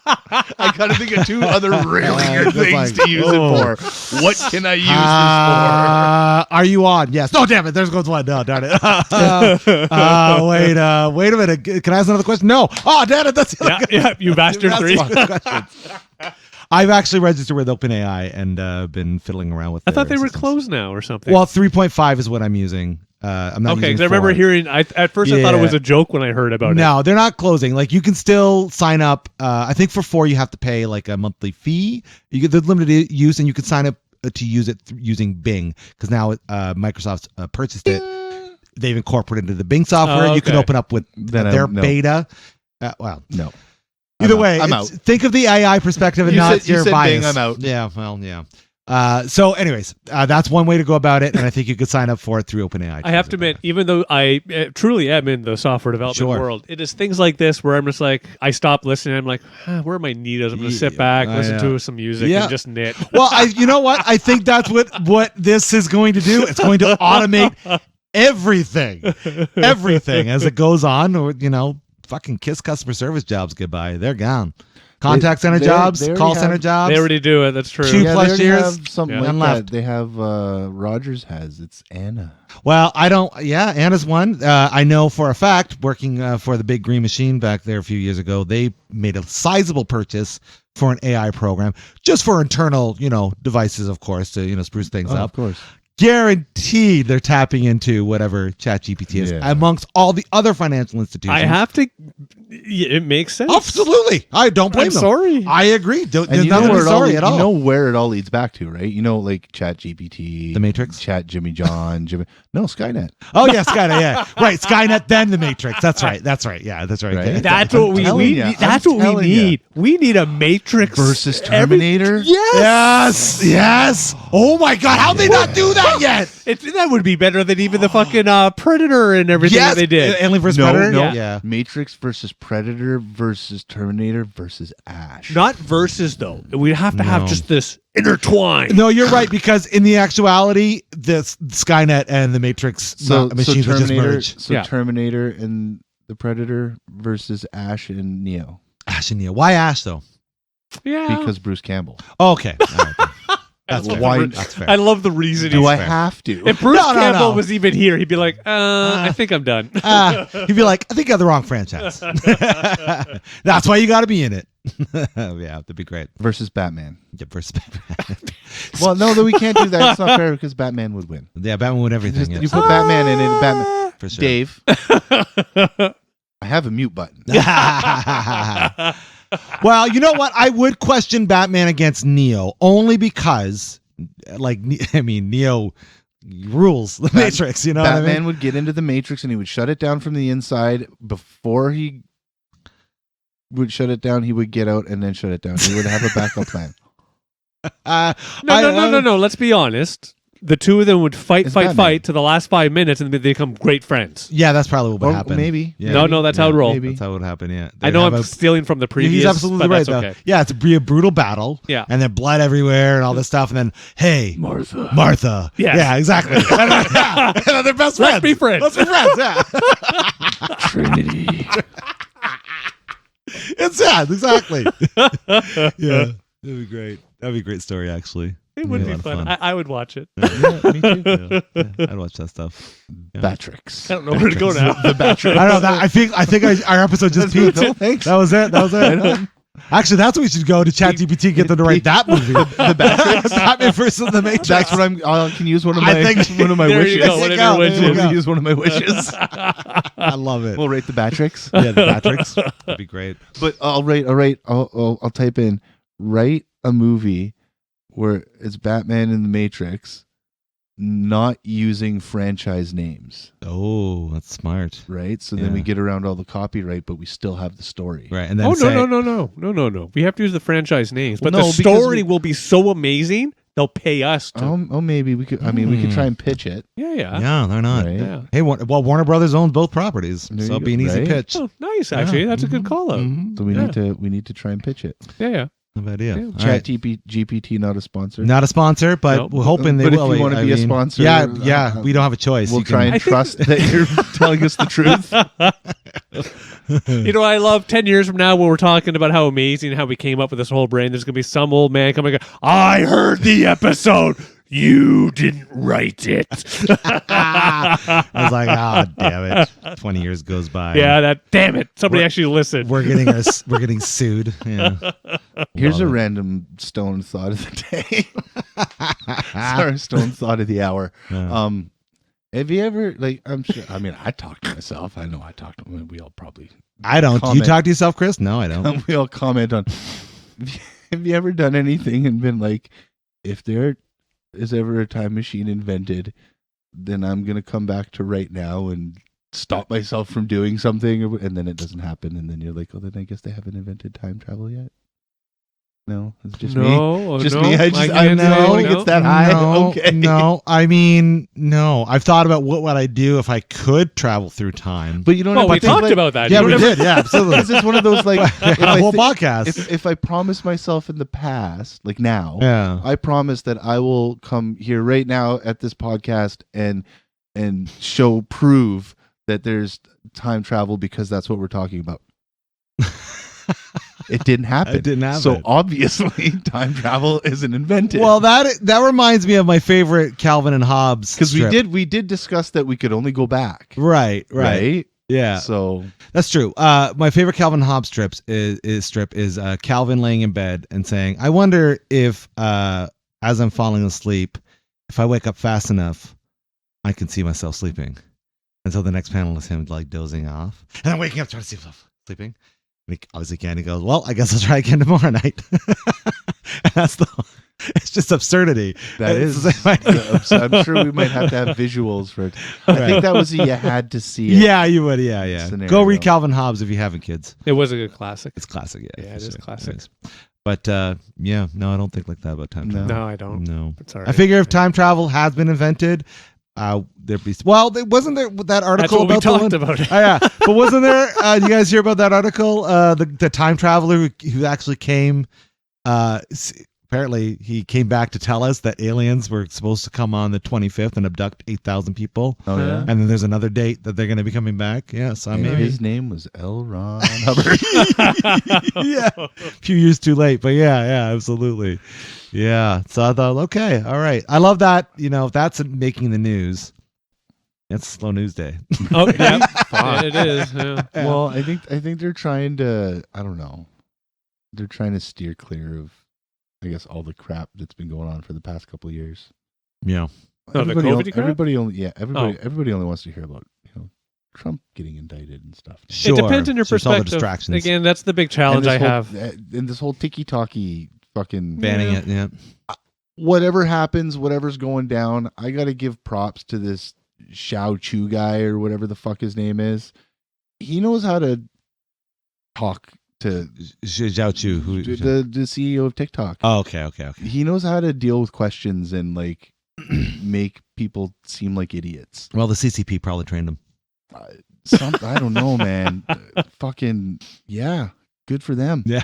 I gotta think of 2 other really good Just things like, to use it for. What can I use this are you on? Yes. No, damn it. There's goes one. No, darn it. Wait a minute. Can I ask another question? No. Oh, damn it. That's you've asked her 3. I've actually registered with OpenAI and been fiddling around with. I thought they were systems. closed now or something. Well, 3.5 is what I'm using. I'm not okay, using because I remember 4. hearing. At first, I thought it Yeah. was a joke when I heard about it. No, they're not closing. Like you can still sign up. I think for 4 you have to pay like a monthly fee. You get the limited use, and you can sign up to use it using Bing because now Microsoft's purchased it. They've incorporated into the Bing software. Oh, You can okay. open up with their beta. No. Either way, I'm out. think of the AI perspective and You not said- you your said bias. Bing, I'm out. Yeah, well, yeah. So, anyways, that's one way to go about it, and I think you could sign up for it through OpenAI. I have to admit, even though I truly am in the software development Sure. world, it is things like this where I'm just like, I stop listening. I'm like, where are my needles? I'm going to sit back, listen to some music, and just knit. Well, you know what? I think that's what this is going to do. It's going to automate everything as it goes on, or fucking kiss customer service jobs goodbye. They're gone. Contact center jobs, they already call center jobs. They already do it. That's true. 2 plus they already years, have something Yeah. like left. that. They have Rogers has. It's Anna. Well, I don't. Yeah, Anna's one. I know for a fact, working for the Big Green Machine back there a few years ago, they made a sizable purchase for an AI program just for internal, devices, of course, to spruce things Of up. course. Guaranteed, they're tapping into whatever ChatGPT is amongst all the other financial institutions. I have to. It makes sense. Absolutely, I don't blame I'm them. sorry. I agree. There's And nothing to be sorry at all. You know where it all leads back to, right? Like ChatGPT, The Matrix? Chat Jimmy John, Skynet. Oh yeah, Skynet. Yeah, right. Skynet, then the Matrix. That's right. Yeah, that's right. Right. That's what we telling need. ya. That's I'm what we telling ya. need. We need a Matrix Versus Terminator? Yes. Oh my God, how'd they not do that yet? That would be better than even the fucking Predator and everything that they did. Alien vs. Predator. No. Yeah. Matrix versus Predator versus Terminator versus Ash. Not versus though. We have to have No. just this intertwined. No, you're right, because in the actuality, this Skynet and the Matrix machines were just Terminator, merged. so Yeah. Terminator and the Predator versus Ash and Neo. Ash and Neo. Why Ash though? Yeah. Because Bruce Campbell. Oh, okay. All right. That's That's fair. why- That's fair. I love the reasoning. Do I fair. have to? If Bruce No, Campbell no. was even here, he'd be like, I think I'm done. He'd be like, I think you got the wrong franchise. That's why you got to be in it. Yeah, that'd be great. Versus Batman. Yeah, versus Well, no, we can't do that. It's not fair because Batman would win. yeah, Batman would everything. You Yes. put Batman in it. Batman. For sure. Dave. I have a mute button. Well, you know what? I would question Batman against Neo only because, Neo rules the Matrix. You know Batman what I mean? would get into the Matrix and he would shut it down from the inside. Before he would shut it down, he would get out and then shut it down. He would have a backup plan. No. Let's be honest. The two of them would fight It's Batman. to the last 5 minutes, and then they become great friends. Yeah, that's probably what would Or happen. maybe. Yeah. No, that's how it roll. Maybe. That's how it would happen. Yeah, I know They'd I'm have stealing from the previous. He's absolutely but right, that's though. okay. Yeah, it's a brutal battle. Yeah. And then blood everywhere and all this stuff. And then, hey, Martha. Yes. Yeah, exactly. And then they're best friends. Let's be friends. Let's be friends, yeah. Trinity. It's sad, exactly. Yeah, that'd be great. That'd be a great story, actually. It would Yeah, be a lot of fun. fun. I would watch it. Yeah, me too. Yeah, I'd watch that stuff. Yeah. Batrix. I don't know where to go now. The Batrix. I don't know. I think our episode just peaked. No, thanks. That was it. I Actually, that's what we should go to ChatGPT, get them to write that movie. The Matrix. Batman versus the Matrix. That's what I can use one of I my think- one of my There you wishes. go, one of your There you wishes. go. We'll use one of my wishes. I love it. We'll rate the Matrix. Yeah, the Matrix. That'd be great. But I'll type in write a movie where it's Batman and the Matrix, not using franchise names, Oh, that's smart. right? So then we Yeah. get around all the copyright, but we still have the story. Right, and then Oh, say, no. We have to use the franchise names, but Well, no, the because story will be so amazing they'll pay us to. Maybe we could. I mean, we could try and pitch it. Yeah. yeah, they're not. Right? Yeah. Hey, Warner Brothers owns both properties, There so you it'd be an go, easy right? pitch. Oh, nice. Actually, that's a good call out. Mhm. So we need to try and pitch it. Yeah. Good idea. Yeah. All Chat right. GPT not a sponsor. Not a sponsor, but Nope. we're hoping they But if will. you wanna I be a mean, sponsor, yeah, we don't have a choice. We'll You try can- and I think- trust that you're telling us the truth. You know, I love 10 years from now when we're talking about how amazing how we came up with this whole brain. There's going to be some old man coming. I heard the episode. You didn't write it. I was like, damn it. 20 years goes by. Yeah, that damn it. Somebody We're- actually listened. We're getting sued. Yeah. Here's a Love it. random stone thought of the day. Sorry, stone thought of the hour. Yeah. Have you ever I'm sure? I mean, I talk to myself. I know I talk to. We all probably. I don't. Do you comment. talk to yourself, Chris? No, I don't. We all comment on. Have you ever done anything and been like, if there is ever a time machine invented, then I'm gonna come back to right now and stop myself from doing something, and then it doesn't happen, and then you're like, oh, then I guess they haven't invented time travel yet. No, it's just me. no, Just no, me. I can't know say it gets that high. No, Okay. no. I mean, no. I've thought about what would I do if I could travel through time. But you don't. Well, have we to think, talked like, about that. yeah, You we don't did. Yeah, absolutely. This is one of those like if a I whole thi- podcast. if I promise myself in the past, like now, Yeah. I promise that I will come here right now at this podcast and prove that there's time travel because that's what we're talking about. It didn't happen. It didn't happen. So obviously, time travel isn't invented. Well, that reminds me of my favorite Calvin and Hobbes because strip. we did discuss that we could only go back. Right. Right. Yeah. So That's true. My favorite Calvin and Hobbes strip is Calvin laying in bed and saying, "I wonder if, as I'm falling asleep, if I wake up fast enough, I can see myself sleeping." Until the next panel is him like dozing off, and I'm waking up trying to see myself sleeping. And he obviously can't. He goes, "Well, I guess I'll try again tomorrow night." And that's it's just absurdity. that It's is. like- I'm sure we might have to have visuals for it. I Right. think that was a you had to see it. Yeah, you would. Yeah. Scenario. Go read Calvin Hobbes if you haven't, kids. It was a good classic. It's classic. Yeah, Yeah, for it is sure. classic. is. But yeah, no, I don't think like that about time No. travel. No, I don't. No. It's all right. I figure if time travel has been invented, there'd be. Well, wasn't there that article That's what we about the talked one? about. Oh, yeah, but wasn't there? You guys hear about that article? The time traveler who actually came. Apparently, he came back to tell us that aliens were supposed to come on the 25th and abduct 8,000 people. Oh yeah. And then there's another date that they're going to be coming back. Yeah, so And maybe. his name was L. Ron Hubbard. Yeah, a few years too late, but yeah, absolutely. Yeah, so I thought, okay, all right. I love that. You know, if that's making the news, it's slow news day. Oh, yeah. Yeah, it is. Yeah. Well, I think they're trying to. I don't know. They're trying to steer clear of, I guess, all the crap that's been going on for the past couple of years. Yeah. Oh, the COVID crap? Everybody only wants to hear about Trump getting indicted and stuff. Sure. It depends on your So it's all the perspective. distractions. Again, that's the big challenge I have. And this whole tiki-talkie fucking Banning it, yeah. whatever happens, whatever's going down, I got to give props to this Xiao Chu guy or whatever the fuck his name is. He knows how to talk to Zhao Chu, the CEO of TikTok. Oh, okay. He knows how to deal with questions and like make people seem like idiots. Well, the CCP probably trained him. I don't know, man. Fucking yeah, good for them. Yeah.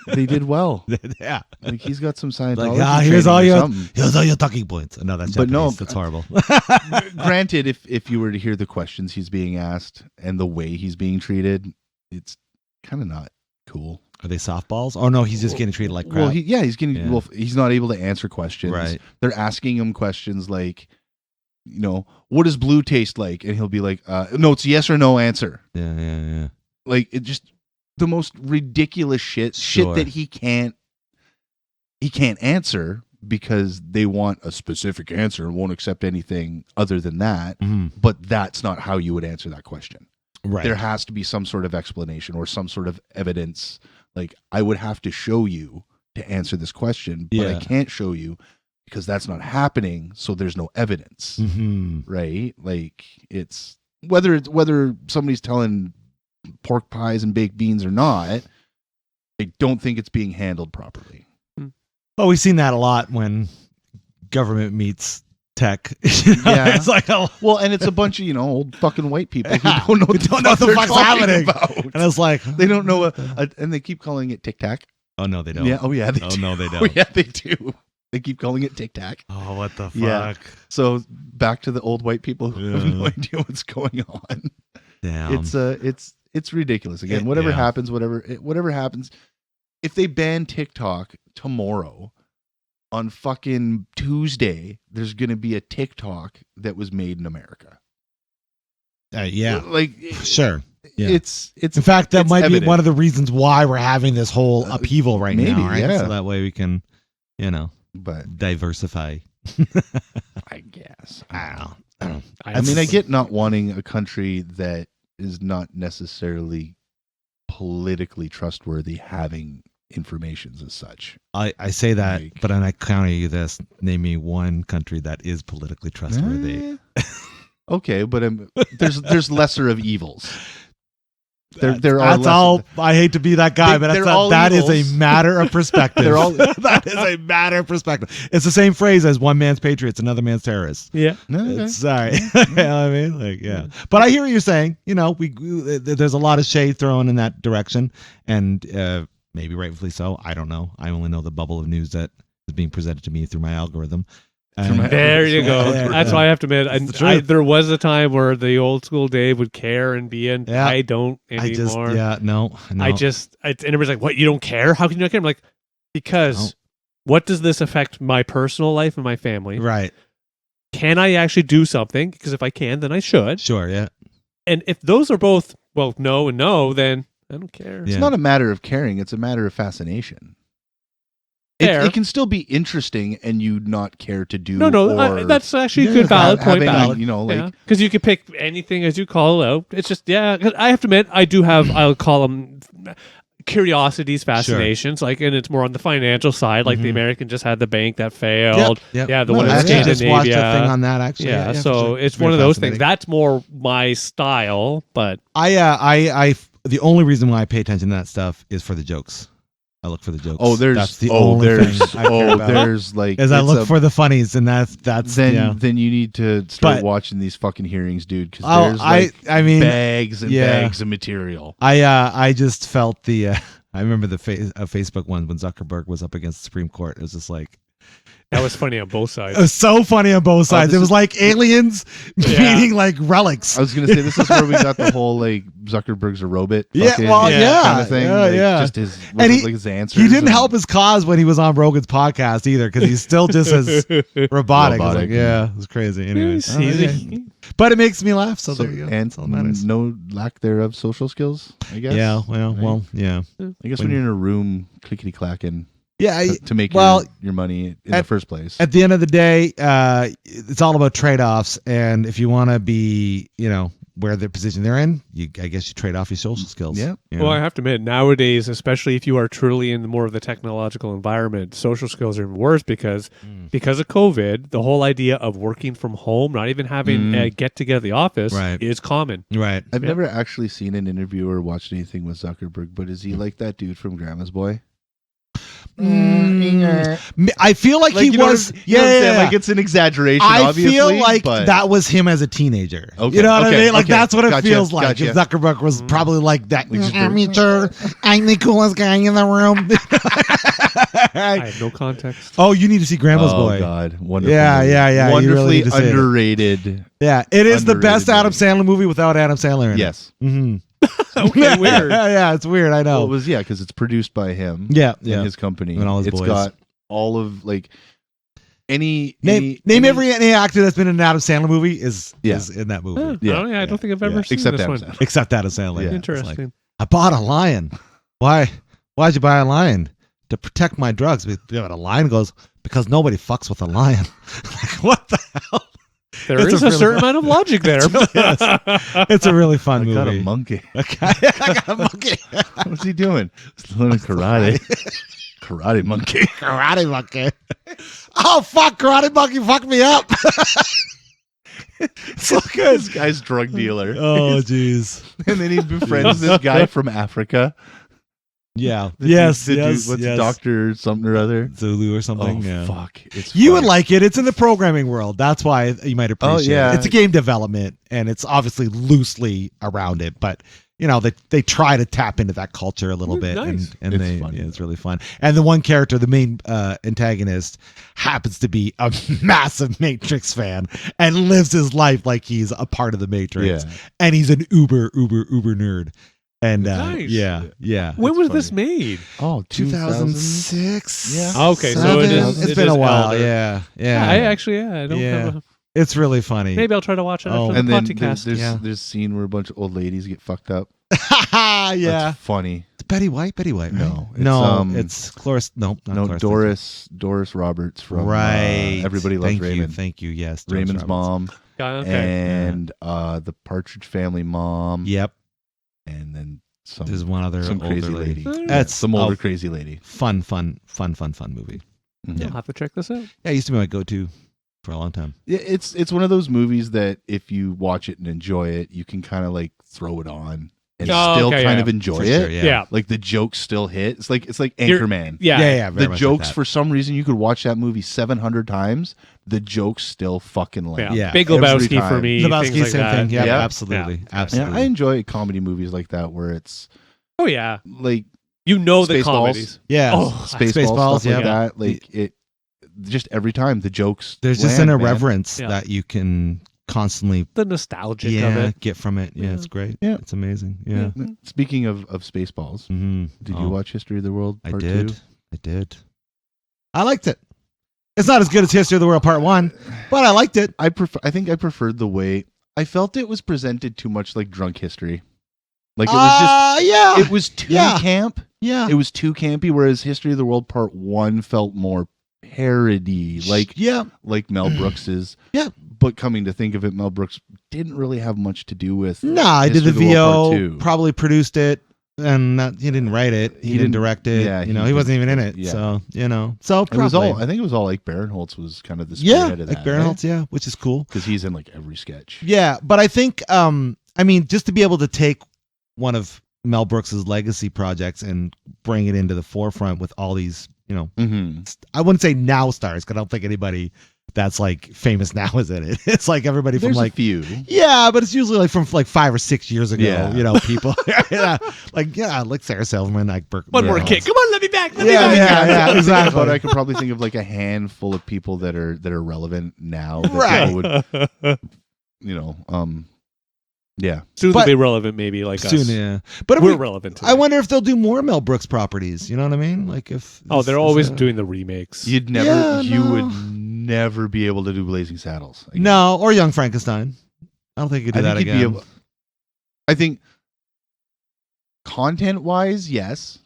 They did well. Yeah. Like he's got some Scientology. Like, here's all training or your something. here's all your talking points. No, that's But Japanese. no, That's horrible. Granted, if you were to hear the questions he's being asked and the way he's being treated, it's kind of not cool. Are they softballs? Oh no, he's just getting treated like crap. Well, he's getting. Yeah. Well, he's not able to answer questions. Right. They're asking him questions like, what does blue taste like? And he'll be like, no, it's yes or no answer. Yeah. Like it just the most ridiculous shit Sure. that he can't answer because they want a specific answer and won't accept anything other than that. But that's not how you would answer that question. Right. There has to be some sort of explanation or some sort of evidence. Like, I would have to show you to answer this question, but I can't show you because that's not happening. So there's no evidence, right? Like, it's whether somebody's telling pork pies and baked beans or not, I don't think it's being handled properly. Oh, we've seen that a lot when government meets tech. Yeah, it's like and it's a bunch of old fucking white people who don't know what the fuck's happening about. And it's like they don't know, and they keep calling it Tic Tac. Oh no, they don't. Yeah. Oh yeah. They do. No, they don't. Oh yeah, they do. They keep calling it Tic Tac. Oh, what the fuck? Yeah. So back to the old white people who have no idea what's going on. Damn. It's ridiculous. Again, whatever happens, whatever happens. If they ban TikTok tomorrow, on fucking Tuesday, there's going to be a TikTok that was made in America. Yeah. Like, sure. Yeah. It's in fact, that might evident. be one of the reasons why we're having this whole upheaval right now, right? Yeah. So that way we can, but diversify. I guess. I don't know. I mean, I get not wanting a country that is not necessarily politically trustworthy having informations as such. I say that, but then I counter you this. Name me one country that is politically trustworthy. Okay, but there's lesser of evils. There are that's all. I hate to be that guy, but that is a matter of perspective. That is a matter of perspective. It's the same phrase as one man's patriots, another man's terrorists. Yeah. Sorry. You know what I mean? Like, yeah. But I hear what you're saying. There's a lot of shade thrown in that direction, and maybe rightfully so. I don't know. I only know the bubble of news that is being presented to me through my algorithm. There you go. That's why I have to admit, there was a time where the old school Dave would care and be in. I don't anymore. No. And everybody's like, "What? You don't care? How can you not care?" I'm like, because what does this affect my personal life and my family? Right. Can I actually do something? Because if I can, then I should. Sure. Yeah. And if those are both no and no, then I don't care. It's not a matter of caring; it's a matter of fascination. It can still be interesting, and you not care to do. That's actually a good valid point. Because you could pick anything as you call it out. It's just 'cause I have to admit, I do have. I'll call them curiosities, fascinations. Sure. And it's more on the financial side. Like the American just had the bank that failed. Yep. Yeah, the one in I Scandinavia. just watched a thing on that actually. Yeah, so sure. it's one of those things. That's more my style. But I the only reason why I pay attention to that stuff is for the jokes. I look for the jokes. That's the only thing I care about. There's like as I look for the funnies, and that's then you need to start watching these fucking hearings, dude. Because there's bags and bags of material. I just felt the. I remember the Facebook one when Zuckerberg was up against the Supreme Court. It was just like. That was funny on both sides. It was so funny on both sides. It was like aliens meeting like relics. I was going to say, this is where we got the whole like Zuckerberg's a robot kind of thing. Just his answers. He didn't help his cause when he was on Rogan's podcast either, because he's still just as robotic. It was crazy. Anyways. But it makes me laugh, so there you go. And no lack thereof social skills, I guess. Yeah, well, yeah. I guess when you're in a room clickety-clacking. Yeah, to make your money in the first place. At the end of the day, it's all about trade-offs, and if you want to be, where the position they're in, I guess you trade off your social skills. Yeah. Well, I have to admit, nowadays, especially if you are truly in more of the technological environment, social skills are even worse because of COVID. The whole idea of working from home, not even having a get together at the office, is common. Right. I've never actually seen an interview or watched anything with Zuckerberg, but is he like that dude from Grandma's Boy? I feel like he was. Like it's an exaggeration. I obviously, feel like that was him as a teenager. Okay, you know what I mean? Like that's what it feels like. Gotcha. If Zuckerberg was probably like that. Amateur, I'm the coolest guy in the room. I have no context. Oh, you need to see Grandma's Boy. Oh God, wonderful. Yeah. Wonderfully underrated. Yeah, it is the best Adam Sandler movie without Adam Sandler in it. Yes. Mm-hmm. Okay, weird. Yeah, it's weird. I know. Well, it was because it's produced by him. Yeah. And his company. And all his boys. It's got all of like any every actor that's been in an Adam Sandler movie is in that movie. I don't think I've ever seen except this Adam one. Sandler. Except Adam Sandler. Interesting. I bought a lion. Why? Why'd you buy a lion? To protect my drugs. But a lion goes, because nobody fucks with a lion. Like, what the hell? There is a certain amount of logic there. It's a really fun movie. I got a monkey. Okay. I got a monkey. What's he doing? He's learning karate. Karate monkey. Karate monkey. Oh, fuck. Karate monkey fucked me up. So good. This guy's drug dealer. Oh, jeez. And then he befriends this guy from Africa. Yeah. The Yes. dude, Yes. what's yes. Dr. something or other? Zulu or something. Oh, yeah. fuck. It's You fun. would like it. It's in the programming world. That's why you might appreciate yeah. it. It's a game development, and it's obviously loosely around it, but they try to tap into that culture a little bit, Nice. and It's fun. it's really fun. And the one character, the main antagonist, happens to be a massive Matrix fan and lives his life like he's a part of the Matrix, Yeah. and he's an uber nerd. And Nice. yeah. When was funny. this made? Oh, 2006. Yeah. Okay, so it is. It's it been is a while. elder. Yeah. I don't Yeah. have a, It's really funny. maybe I'll try to watch it Oh. after And the then podcast. there's Yeah. a scene where a bunch of old ladies get fucked up. yeah. That's funny. It's Betty White. Betty White. Right? No, it's, no, it's Cloris. No, not No, Cloris. Doris Roberts from Right. Everybody Loves Raymond. Thank you. Yes. Doris Raymond's Roberts. mom Okay. and the Partridge Family mom. Yep. And then There's one other some older crazy lady. lady. That's some older a crazy lady. fun movie. Mhm. I'll have to check this out. Yeah, it used to be my go-to for a long time. Yeah, it's one of those movies that if you watch it and enjoy it, you can kind of like throw it on and Oh, still okay, kind yeah. of enjoy For it. sure, Yeah. Like the jokes still hit. It's like You're- Anchorman. Yeah. Yeah. Very The much jokes like that. for some reason you could watch that movie 700 times. The jokes still fucking land. Yeah. Yeah. Big Every Lebowski for time. me. Lebowski, things like same that. thing. Yeah, Yeah. absolutely, Yeah. Yeah, absolutely. I enjoy comedy movies like that where it's Oh yeah. like You know the Spaceballs. comedies. yeah. Oh, Spaceballs, stuff like yeah. that. Like it, just every time the jokes. There's just land, an man. irreverence Yeah. that you can constantly The nostalgic of it. get from it. Yeah, Yeah. it's great. Yeah. It's amazing. Yeah. Speaking of Spaceballs, Mm-hmm. did you watch History of the World I Part did. 2? I did. I liked it. It's not as good as History of the World Part 1, but I liked it. I think I preferred the way I felt it was presented too much like drunk history. Like it was yeah. just it was too Yeah. camp. yeah. It was too campy, whereas History of the World Part 1 felt more parody, like Mel Brooks's. Yeah. But coming to think of it, Mel Brooks didn't really have much to do with. No, I did the History of the World Part VO, 2. probably produced it, and he didn't write it. He didn't direct it. yeah, he wasn't even in it. yeah. So, so It was probably. all. I think it was all like Barinholtz was kind of the Yeah, spearhead of like that. Barinholtz, yeah, which is cool. Because he's in like every sketch. Yeah, but I think, just to be able to take one of Mel Brooks's legacy projects and bring it into the forefront with all these, Mm-hmm. I wouldn't say now stars, because I don't think anybody that's like famous now is in it. It's like everybody There's from like a few. yeah, but it's usually like from like 5 or 6 years ago. Yeah. People like Sarah Silverman, like Burke. One more Burke. kick. Come on, let me back. Let me Yeah, back. yeah, exactly. But I could probably think of like a handful of people that are relevant now. That Right. people would, yeah. Soon But- they'll be relevant, maybe like Soon, us. yeah. But if We're we- relevant. To I wonder if they'll do more Mel Brooks properties. You know what I mean? Like if Oh, they're always doing. doing the remakes. You'd never, Yeah, you no. would never be able to do Blazing Saddles. again. No, or Young Frankenstein. I don't think you could do I that think you'd again. be able. I think content wise, yes,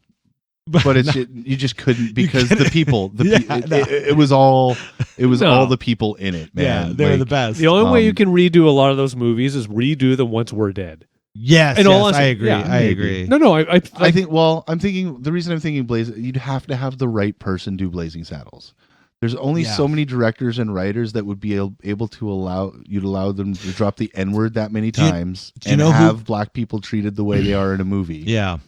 but it's you just couldn't because the couldn't. people, Yeah, no. it was all No. all the people in it, man. yeah, they were the Like, best. The only way you Um, can redo a lot of those movies is redo them once we're dead. yes, in yes, all honesty, I agree. yeah, I maybe. agree. No, I think. Well, I'm thinking the reason I'm thinking you'd have to have the right person do Blazing Saddles. There's only Yeah. so many directors and writers that would be able to allow them to drop the N word that many Do you- times do you and know who- have black people treated the way they are in a movie. Yeah.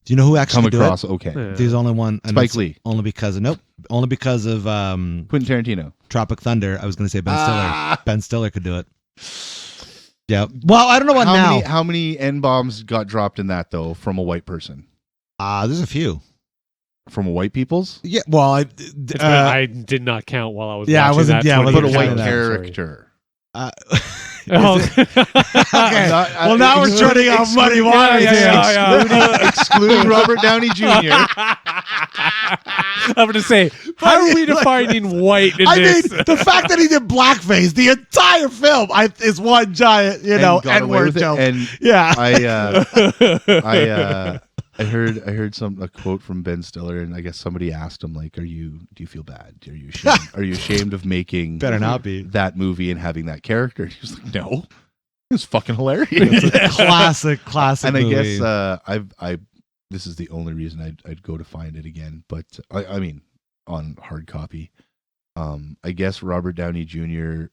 Do you know who actually come could do across it? okay. Yeah. There's only one. and Spike it's Lee. Only because of only because of Quentin Tarantino. Tropic Thunder. I was going to say Ben Ah. Stiller. Ben Stiller could do it. Yeah. Well, I don't know about now. How many N bombs got dropped in that though from a white person? There's a few. From a white people's? Yeah. Well, I did not count while I was. Yeah, I watching wasn't- that yeah, I 20 wasn't But a years white counting ago. that. character. Oh. okay. Not- Well, now we're treading on muddy waters here. yeah. Excluding Robert Downey Jr. I'm going to say, how are we defining white in I this? mean, the fact that he did blackface the entire film is one giant, got away N-word with it, joke. and Yeah. I heard a quote from Ben Stiller, and I guess somebody asked him, like, do you feel bad? Are you ashamed of making Better not be. that movie and having that character? And he was like, no. It was fucking hilarious. classic And I movie. guess this is the only reason I'd go to find it again, but I mean on hard copy. I guess Robert Downey Jr.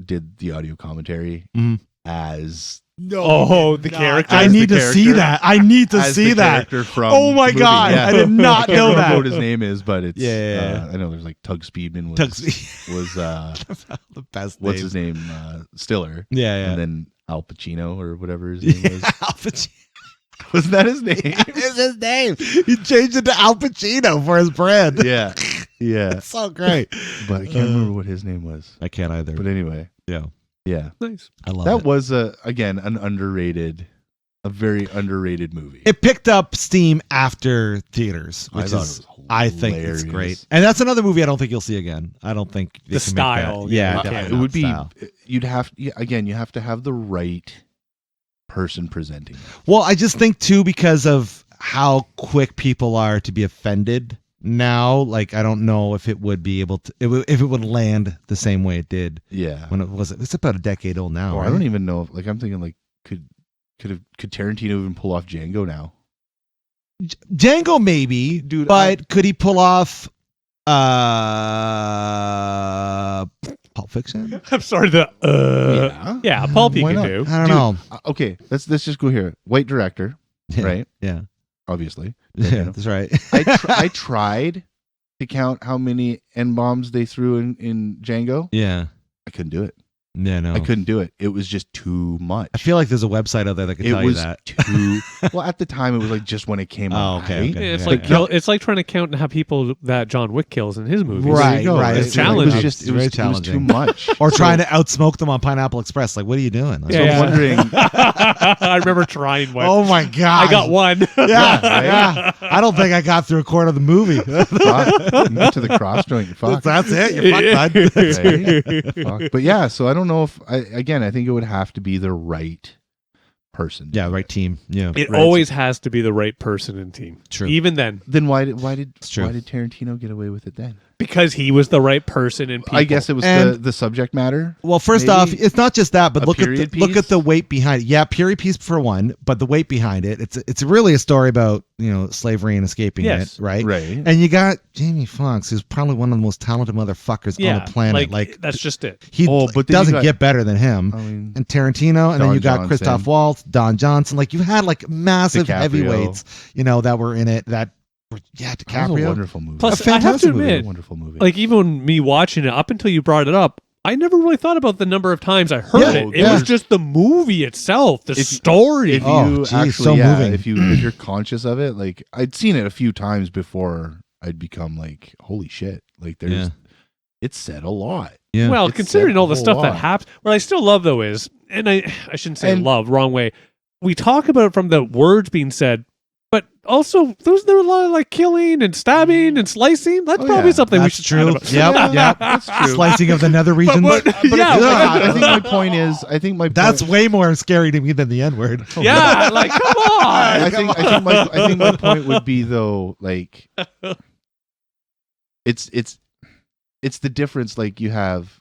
did the audio commentary as the character. I as need the to see character. that. I need to as see the that. character from Oh my the movie. God. Yeah. I did not I can't know remember that. what his name is, but it's Yeah. I know there's like Tug Speedman was The best what's name. his name? Stiller. Yeah. And then Al Pacino or whatever his name was. Al Pacino Wasn't that his name? is his name. He changed it to Al Pacino for his brand. Yeah. It's so great. But I can't remember what his name was. I can't either. But anyway. Yeah. Nice. I love That it. was a very underrated movie. It picked up steam after theaters, I which thought is, it was I think it's hilarious. great. And that's another movie I don't think you'll see again. I don't think they The can make that. style, Yeah, yeah, definitely It not would be style. you have to have the right person presenting it. Well, I just think too, because of how quick people are to be offended now, like I don't know if it would be able to, if it would land the same way it did Yeah. when it's about a decade old now. Or right? I don't even know if, like, I'm thinking, like, could Tarantino even pull off Django now? Django maybe, Dude, but could he pull off Pulp Fiction? I'm sorry. Yeah, Pulp you Why can not? do. I don't know. Okay, let's just go here. White director, Yeah, right? Yeah, Obviously. yeah, that's right. I tried to count how many N-bombs they threw in Django. Yeah, I couldn't do it. yeah, no. I couldn't do it. It was just too much. I feel like there's a website out there that could it tell you was that. too. Well, at the time, it was like just when it came out. okay, right? okay. Yeah, it's Yeah. like it's like trying to count how people that John Wick kills in his movies. Right, There you go. right. It's It challenging. was just It's it very was too challenging. much. Or So- trying to outsmoke them on Pineapple Express. Like, what are you doing? Like, So Yeah. I'm wondering. I remember trying one. oh my god! I got one. Yeah, Right? yeah. I don't think I got through a quarter of the movie. Fuck. You get to the cross joint. Fuck. That's it. You're fucked, bud. Right? Fuck. But yeah, so I don't know if I think it would have to be the right person. Yeah, right team. Yeah, It Right. always has to be the right person and team. True. Even then, Then why did true. Tarantino get away with it then? because he was the right person and people. I guess it was And- the subject matter. Well, first Maybe off, it's not just that, but a look at period the, look piece? at the weight behind it. Yeah, period piece for one, but the weight behind it. It's really a story about slavery and escaping Yes. it, right? Right. And you got Jamie Foxx, who's probably one of the most talented motherfuckers yeah, on the planet. Like that's just it. he Oh, but then you doesn't got- get better than him. I mean, And Tarantino, and then Don you got Johnson. Christoph Waltz, Don Johnson. Like you had like massive DiCaprio. heavyweights, that were in it. That were, that was a DiCaprio. wonderful movie. Plus, A I have fantastic to movie. a admit, wonderful movie. like even me watching it up until you brought it up, I never really thought about the number of times I heard Yeah, it. It yeah. was just the movie itself, the If- story. if Oh, you geez, actually, so yeah, moving. if you're conscious of it, like I'd seen it a few times before I'd become like, holy shit, like there's, Yeah. it's said a lot. Yeah. Well, It's considering said all a the whole stuff that lot. happens, what I still love though is, and I shouldn't say And- love, wrong way. We talk about it from the words being said, but also there were a lot of like killing and stabbing and slicing. That's Oh, probably yeah, something we that's should true. chat about. Yep, yep. That's true. Slicing of the nether regions. what- But Yeah, I think my point is, That's way more scary to me than the N word. Yeah, like come on. I think my point would be though, like it's the difference. Like you have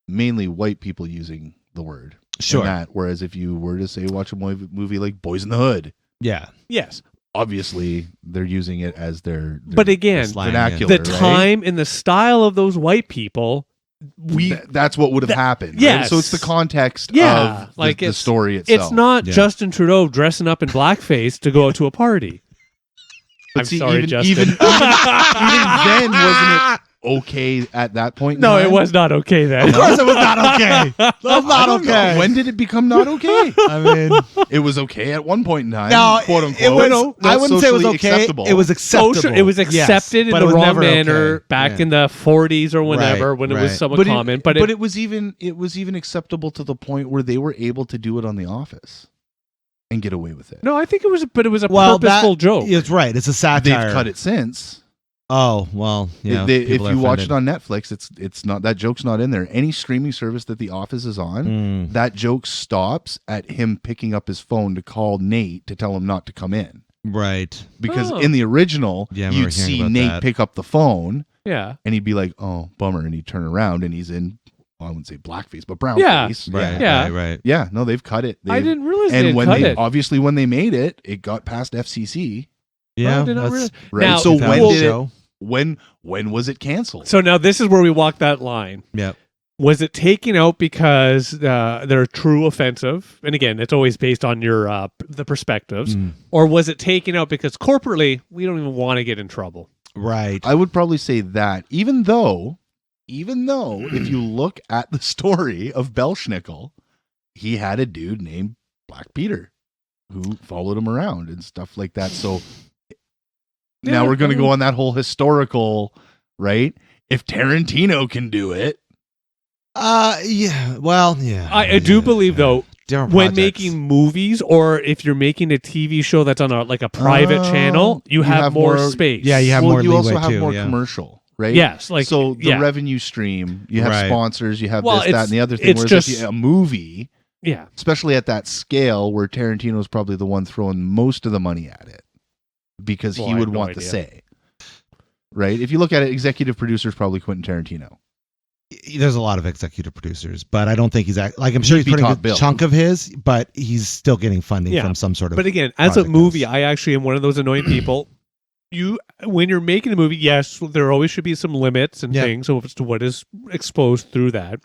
mainly white people using the word, in Sure. that, whereas if you were to say watch a movie like Boys in the Hood, Yeah. Yes, obviously they're using it as their but again, slang, vernacular. the right? time and the style of those white people, that's what would have happened. Right? yes. So it's the context Yeah, of like the it's- story itself. it's not Yeah. Justin Trudeau dressing up in blackface to go out to a party. But I'm see, sorry, even, Justin. even then, wasn't it okay at that point? in No, it time? was not okay then. Of course it was not okay. That's I not don't know. okay. When did it become not okay? I mean, It was okay at one point in time. no, quote unquote. it was, Not I wouldn't say it was socially okay. acceptable. It was acceptable. Social, it was Yes, accepted but in it the was wrong never manner okay. back Yeah. in the 40s or whenever, Right, when it was right. somewhat common. But it was even acceptable to the point where they were able to do it on The Office and get away with it. no, I think it was a Well, purposeful joke. It's right. It's a They've satire. cut it since. Oh, well, yeah. If people are you watch it offended. on Netflix, it's not, that joke's not in there. Any streaming service that The Office is on, that joke stops at him picking up his phone to call Nate to tell him not to come in. Right. Because in the original, Yeah, I remember you'd hearing see about Nate that. pick up the phone Yeah. and he'd be like, "Oh, bummer," and he'd turn around and he's in, well, I wouldn't say blackface, but brown Yeah. face. Right. Yeah. Right. Yeah, no, they've cut it. I didn't realize And they when cut they it. obviously when they made it, it got past FCC. Yeah. I did not that's realize. Right. Now, So when well, did it? show. When was it canceled? So now this is where we walk that line. Yep. Was it taken out because they're true offensive? And again, it's always based on your the perspectives. Or was it taken out because corporately we don't even want to get in trouble? Right. I would probably say that, even though if you look at the story of Belschnickel, he had a dude named Black Peter who followed him around and stuff like that. So now we're going to go on that whole historical, right? If Tarantino can do it. Yeah. Well, yeah. I do believe though, Different when projects. making movies or if you're making a TV show that's on a private channel, you have more space. Yeah, you have Well, more you also leeway have too, more yeah. commercial, right? Yes, like so the yeah. revenue stream, you have Right. sponsors, you have Well, this, that, and the other thing. it's Whereas just- if you, a movie, Yeah. especially at that scale where Tarantino's probably the one throwing most of the money at it because Well, he I would have no want the idea. say. Right? If you look at it, executive producer is probably Quentin Tarantino. There's a lot of executive producers, but I don't think he's like I'm sure He'd he's be putting a top bill. chunk of his, but he's still getting funding Yeah. from some sort of. But again, as a project movie, house. I actually am one of those annoying people. When you're making a movie, yes, there always should be some limits and Yeah. things as to what is exposed through that.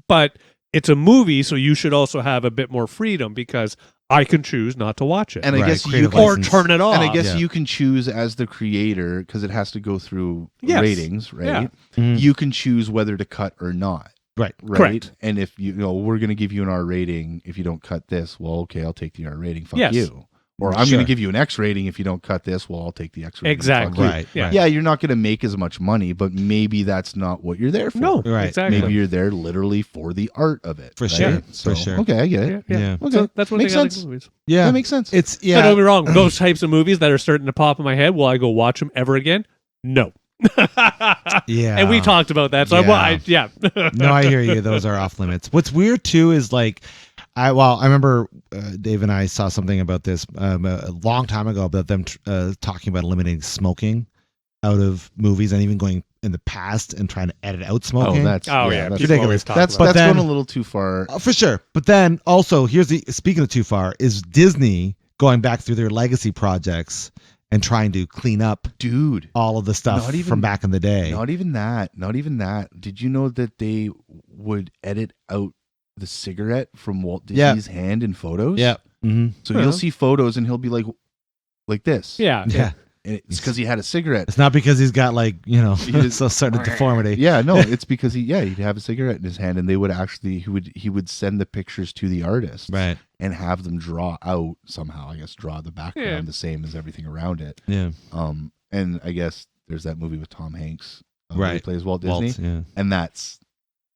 But it's a movie, so you should also have a bit more freedom because I can choose not to watch it And I Right, guess you creative can, or license. turn it off. and I guess Yeah. you can choose as the creator because it has to go through Yes. ratings, right? Yeah. Mhm. You can choose whether to cut or not. Right. Right. Correct. And if you know, we're going to give you an R rating if you don't cut this, well, okay, I'll take the R rating. Fuck Yes. you. Or I'm Sure. going to give you an X rating if you don't cut this, well, I'll take the X rating. Exactly. Fuck you. Right. Yeah. Right. Yeah, you're not going to make as much money, but maybe that's not what you're there for. No, Right. exactly. Maybe you're there literally for the art of it. For right? sure. So, For sure. Okay, I get Yeah, it. yeah. Yeah. Okay. So that's one Makes thing I like sense. in movies. Yeah. That makes sense. It's Yeah. Don't yeah. get me wrong. Those types of movies that are starting to pop in my head, will I go watch them ever again? No. Yeah. And we talked about that. So Yeah. No, I hear you. Those are off limits. What's weird too is like, I remember Dave and I saw something about this a long time ago about them talking about eliminating smoking out of movies and even going in the past and trying to edit out smoking. Oh, yeah. That's People ridiculous. always talk that's about But then- going a little too far. For sure. But then also speaking of too far is Disney going back through their legacy projects and trying to clean up Dude, all of the stuff Not even- from back in the day. not even that. Not even that. Did you know that they would edit out the cigarette from Walt Yeah. Disney's hand in photos? Yeah. Mm-hmm. So Yeah. you'll see photos and he'll be like this. Yeah. Yeah. And it's because he had a cigarette. It's not because he's got like, just- some sort of deformity. Yeah, no, it's because he'd have a cigarette in his hand, and they would actually he would send the pictures to the artist, Right. and have them draw out somehow. I guess draw the background Yeah. the same as everything around it. Yeah. And I guess there's that movie with Tom Hanks, where he Right. plays Walt Disney, Walt, yeah. and that's,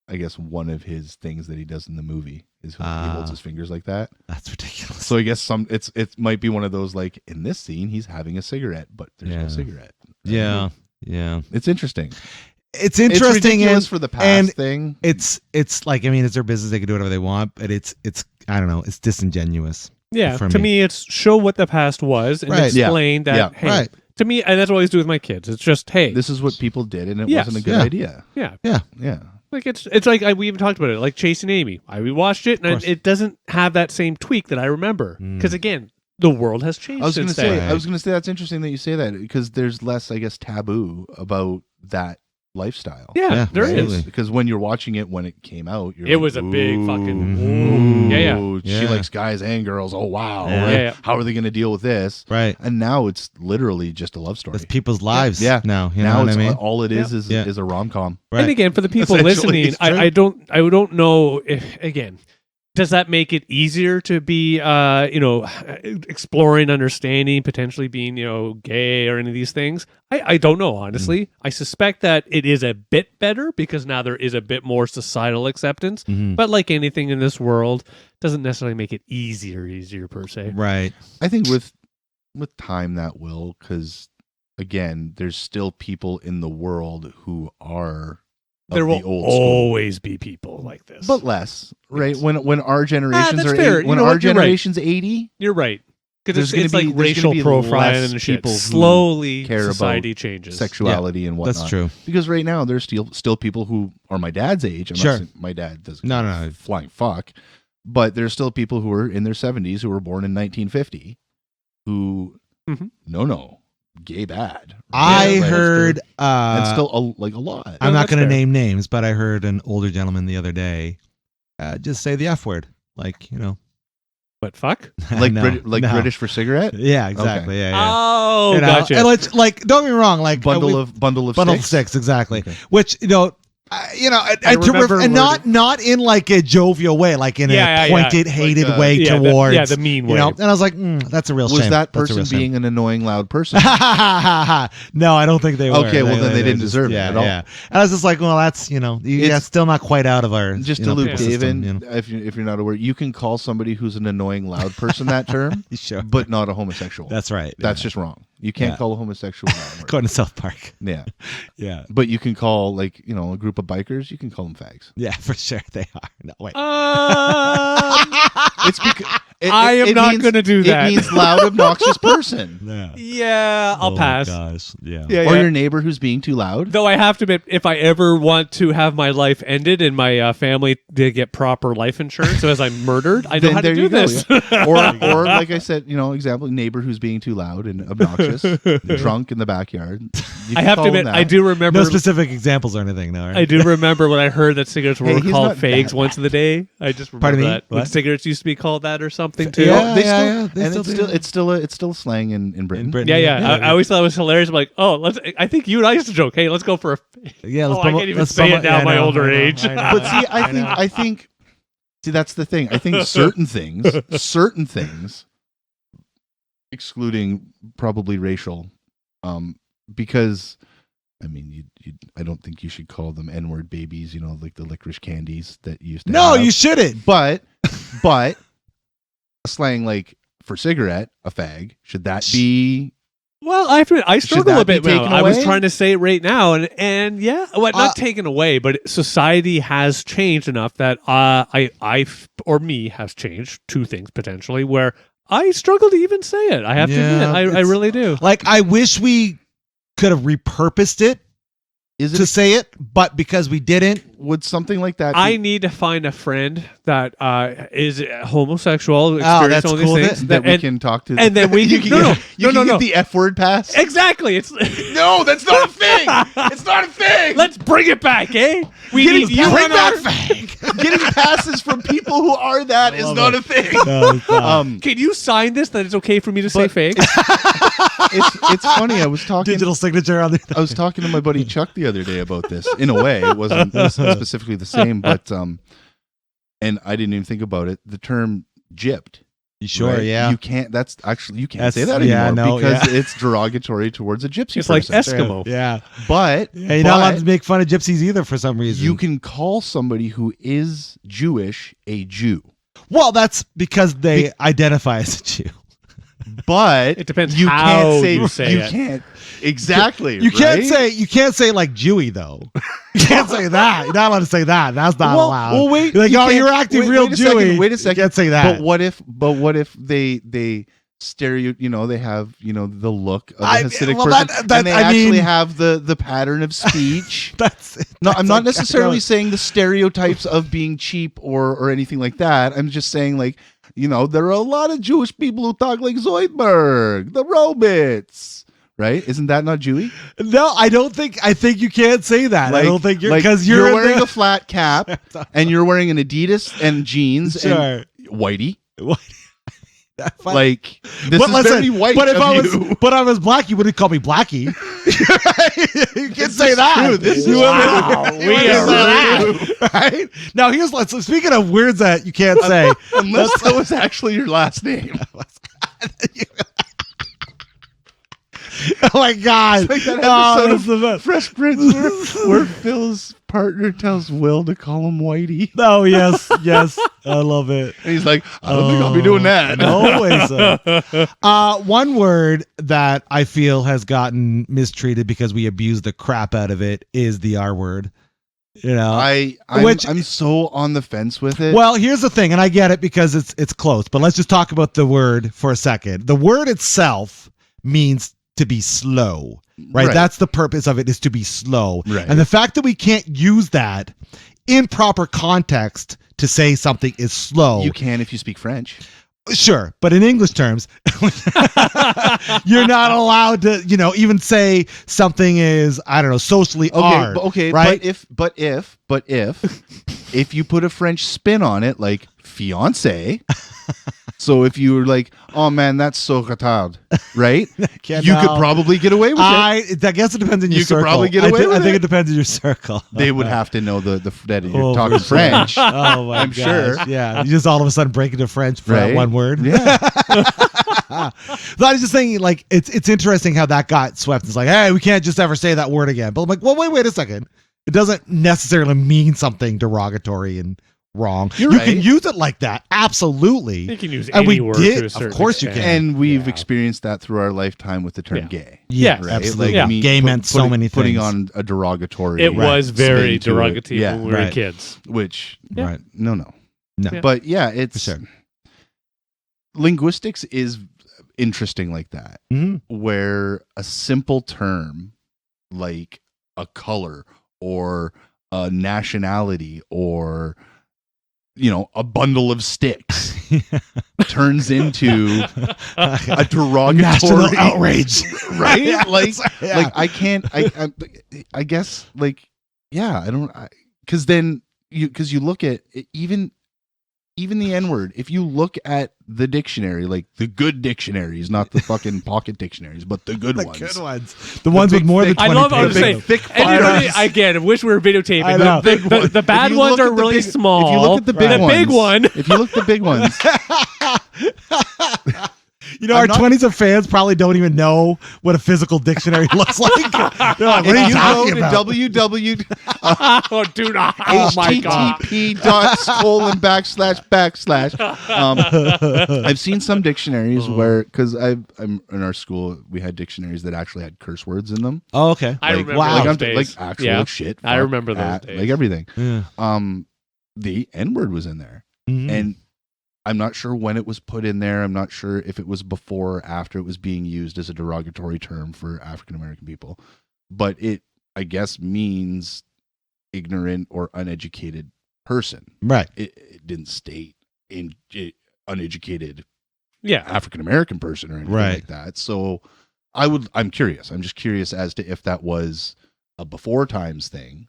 I guess, one of his things that he does in the movie is he holds his fingers like that. That's ridiculous. So I guess it might be one of those, like, in this scene he's having a cigarette, but there's Yeah. no cigarette. Yeah. Yeah. It's interesting. It's It's interesting ridiculous and for the and past thing. it's like, I mean, it's their business, they can do whatever they want, but it's I don't know, it's disingenuous. Yeah. For To me. me, it's show what the past was and Right. explain that, Yeah. hey, Right. to me, and that's what I always do with my kids. It's just, hey, This is what people did, and it Yes. wasn't a good Yeah. idea. yeah. Yeah. Like it's like we even talked about it, like Chasing Amy. I rewatched it, Of and course. it doesn't have that same tweak that I remember. Because again, the world has changed. I was going to since then. say, Right. I was going to say that's interesting that you say that because there's less, I guess, taboo about that lifestyle. Yeah, Yeah, there absolutely. is. Because when you're watching it when it came out, you're It like, was a big fucking Mhm. Yeah, yeah. ooh, She Yeah. likes guys and girls. Oh wow. Yeah. Like, Yeah, yeah. How are they going to deal with this? Right. And now it's literally just a love story. It's people's lives Yeah. now. You now know what I it's mean? all it is Yeah. is a rom com. Right. And again, for the people Essentially, listening, it's true. I don't know if, again, does that make it easier to be, exploring, understanding, potentially being, gay or any of these things? I don't know, honestly. I suspect that it is a bit better because now there is a bit more societal acceptance. Mhm. But like anything in this world, doesn't necessarily make it easier per se. Right. I think with time that will, because again, there's still people in the world who are There of will the old school. always be people like this. But less, right? Yes. When our generations that's are fair. when You know our what? You're right. generation's 80, You're right. Because There's it's gonna like be- there's racial gonna be profiling less and shit. people who Slowly, care about society changes. sexuality and whatnot. That's true. Because right now there's still people who are my dad's age. I'm Sure. not saying my dad doesn't No, give no, a no. flying fuck. But there's still people who are in their 70s who were born in 1950 who Mhm. no, gay bad. I Right? heard. And still a lot. I'm No, not that's going to fair. name names, but I heard an older gentleman the other day just say the F word. Like, you know. But fuck. Like No, no. British for cigarette. Yeah, exactly. Yeah, yeah. Oh, You know, gotcha. And let's, like, don't get me wrong. Like, Bundle of sticks, exactly. Okay. Which, you know, remember and not in like a jovial way, like in a pointed, hated Like, way yeah, towards the mean you way. know. And I was like, that's a real Was shame. that That's a real person shame. being an annoying loud person? No, I don't think they were. Okay, well, then they didn't just- deserve it yeah, at all. Yeah, and I was just like, well, that's It's- still not quite out of our Just you to know, loop people Dave system, in, you know. if you're not aware, you can call somebody who's an annoying loud person that term, Sure, but not a homosexual. that's right. That's just wrong. You can't Yeah. call a homosexual that word. Going to South Park. Yeah, Yeah, but you can call, like, you know, a group of bikers. You can call them fags. yeah, for sure they are. No, wait. It's because I am not gonna do that. It means loud, obnoxious person, Yeah. Yeah, I'll Oh, pass. Gosh. Yeah. Yeah, or yeah. your neighbor who's being too loud. Though I have to admit, if I ever want to have my life ended and my family did get proper life insurance, so as I'm murdered, I know Then how there to do you go, this. yeah. or like I said, you know, example, neighbor who's being too loud and obnoxious, drunk in the backyard. You I can have call to admit, them I that. do remember. No specific examples or anything, though. Right? I do remember when I heard that cigarettes were Hey, he's called not fags that once in the day. I just remember Pardon me? that when What? cigarettes used to be called that or something too. Yeah, They yeah, still, they and still it's do. it's still slang in Britain. In Britain. Yeah. I always thought it was hilarious. I'm like, I think you and I used to joke. Hey, let's go for a. Yeah, let's I can't even say it now. My older age. But see, I think, that's the thing. I think certain things, excluding probably racial, because, I mean, I don't think you should call them N-word babies. You know, like the licorice candies that you used to. No, have. you shouldn't. But slang like for cigarette, a fag, should that be? Well, I have to admit, I struggle that a bit be now. taken I was away? trying to say it right now, and yeah, well, not taken away, but society has changed enough that or me has changed. Two things potentially where I struggle to even say it. I have to Yeah, admit, I really do. Like, I wish we could have repurposed it Is to it? say it, but because we didn't, Would something like that? Be, I need to find a friend that is homosexual, that's experience all these cool things, that we and- can talk to, and then we you can- can no, get, you no, can no. get the F word pass. exactly. It's No, that's not a thing. It's not a thing. let's bring it back, eh? We Getting need you bring and that our- fag. Getting passes from people who are that is not a thing. Can you sign this that it's okay for me to say But fake? It's funny. I was talking. digital signature on the. I was talking to my buddy Chuck the other day about this. In a way, it wasn't specifically the same, but and I didn't even think about it. The term "gypped." Sure, right? yeah. You can't. That's actually you can't That's- say that yeah, anymore no, because yeah. it's derogatory towards a gypsy. It's like person. Eskimo. Yeah. But Yeah, you're not allowed but to make fun of gypsies either for some reason. you can call somebody who is Jewish a Jew. Well, that's because they identify as a Jew. But It depends you how can't say you say you it. can't exactly. You can't right? say like Jewy though. You can't say that. You're not allowed to say that. That's not Well, allowed. well, wait, You're like, you oh, can't- you're acting wait- real wait a second, Jewy. wait a second. You can't say that. But what if they stereo? You know, they have the look of a Hasidic well, person, that- and they I actually mean- have the pattern of speech. That's No, I'm not that's necessarily saying the stereotypes of being cheap or anything like that. I'm just saying, like, there are a lot of Jewish people who talk like Zoidberg, the Robits, right? Isn't that not Jewy? No, I don't think. I think you can't say that. I don't think you're because you're in wearing the- a flat cap and you're wearing an Adidas and jeans Sure. and whitey. What? Like this But is listen, very white but if of I you. was, but I was black, you wouldn't call me Blackie. You can't say that. true. This You is wouldn't- true. you wouldn't say that, right? Now here's let's. Speaking of words that you can't say, Unless that was actually your last name. Oh my God. It's like that Oh, episode that's the best. Fresh Prince where Phil's partner tells Will to call him Whitey. Oh, yes. Yes. I love it. And he's like, I don't think I'll be doing that. No way, so. One word that I feel has gotten mistreated because we abuse the crap out of it is the R word. You know, I'm so on the fence with it. well, here's the thing, and I get it because it's close, but let's just talk about the word for a second. The word itself means to be slow, right? That's the purpose of it, is to be slow. Right. And the fact that we can't use that in proper context to say something is slow. You can if you speak French. Sure, but in English terms, you're not allowed to, even say something is, I don't know, socially hard. Right? But if you put a French spin on it, like fiance, so if you were like, oh man, that's so retard, right? You could probably get away with it. I guess it depends on your circle. You could probably get away with it. I think it depends on your circle. They would have to know that you're talking French. Oh my I'm gosh. sure. Yeah, you just all of a sudden break into French for that one word. Yeah. So I was just thinking, like, it's interesting how that got swept. It's like, hey, we can't just ever say that word again. But I'm like, well, wait a second. It doesn't necessarily mean something derogatory and wrong. You can use it like that. Absolutely. You can use any word to a certain Of course extent. you can. And we've experienced that through our lifetime with the term gay. Yeah, Right? absolutely. Like, I mean, gay meant so many things. Putting on a derogatory. It was very spin to it. derogatory Yeah. when we were kids. Which, Right. no. Yeah. But yeah, it's For sure. linguistics is interesting like that, where a simple term like a color or a nationality or a bundle of sticks turns into a derogatory national outrage, right? Like I can't. I guess I don't. Because then you look at it, even the N-word, if you look at the dictionary, like the good dictionaries, not the fucking pocket dictionaries, but the good ones. The good ones. The ones with more than 20 I love how to say, thick again, I wish we were videotaping. I know. The bad ones are really small. If you look at the big ones, big one. If you look at the big ones. Our 20s of fans probably don't even know what a physical dictionary looks like. They're like, what are you talking about? www. Oh, dude. Oh, my God. http://. I've seen some dictionaries where, because I'm in our school, we had dictionaries that actually had curse words in them. Oh, okay. I remember those days. Like actual shit. I remember those days. Like everything. Yeah. The N-word was in there. Mhm. And I'm not sure when it was put in there. I'm not sure if it was before or after it was being used as a derogatory term for African American people. But it, I guess, means ignorant or uneducated person. Right. It didn't state uneducated Yeah. African American person or anything like that. So I'm curious. I'm just curious as to if that was a before times thing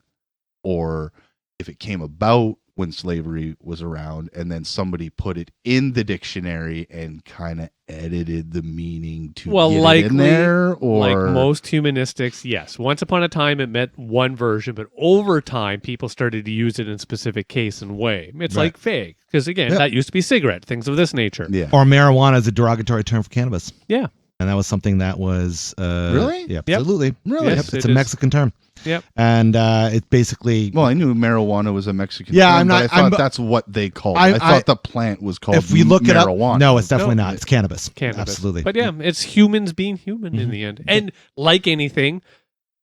or if it came about when slavery was around and then somebody put it in the dictionary and kind of edited the meaning to get it in there, or like most humanistics, yes. Once upon a time it meant one version, but over time people started to use it in a specific case and way. It's like fake, because again, that used to be cigarette, things of this nature. Yeah. Or marijuana is a derogatory term for cannabis. Yeah. And that was something that was really? Yeah, absolutely. Really? Yes, It's a Mexican term. Yep. And it basically Well, I knew marijuana was a Mexican Yeah, term, I'm not- but I thought that's what they called it. I thought the plant was called if we look it up, marijuana. no, it's definitely not. It's cannabis. Cannabis. Absolutely. But yeah, it's humans being human in the end. And like anything,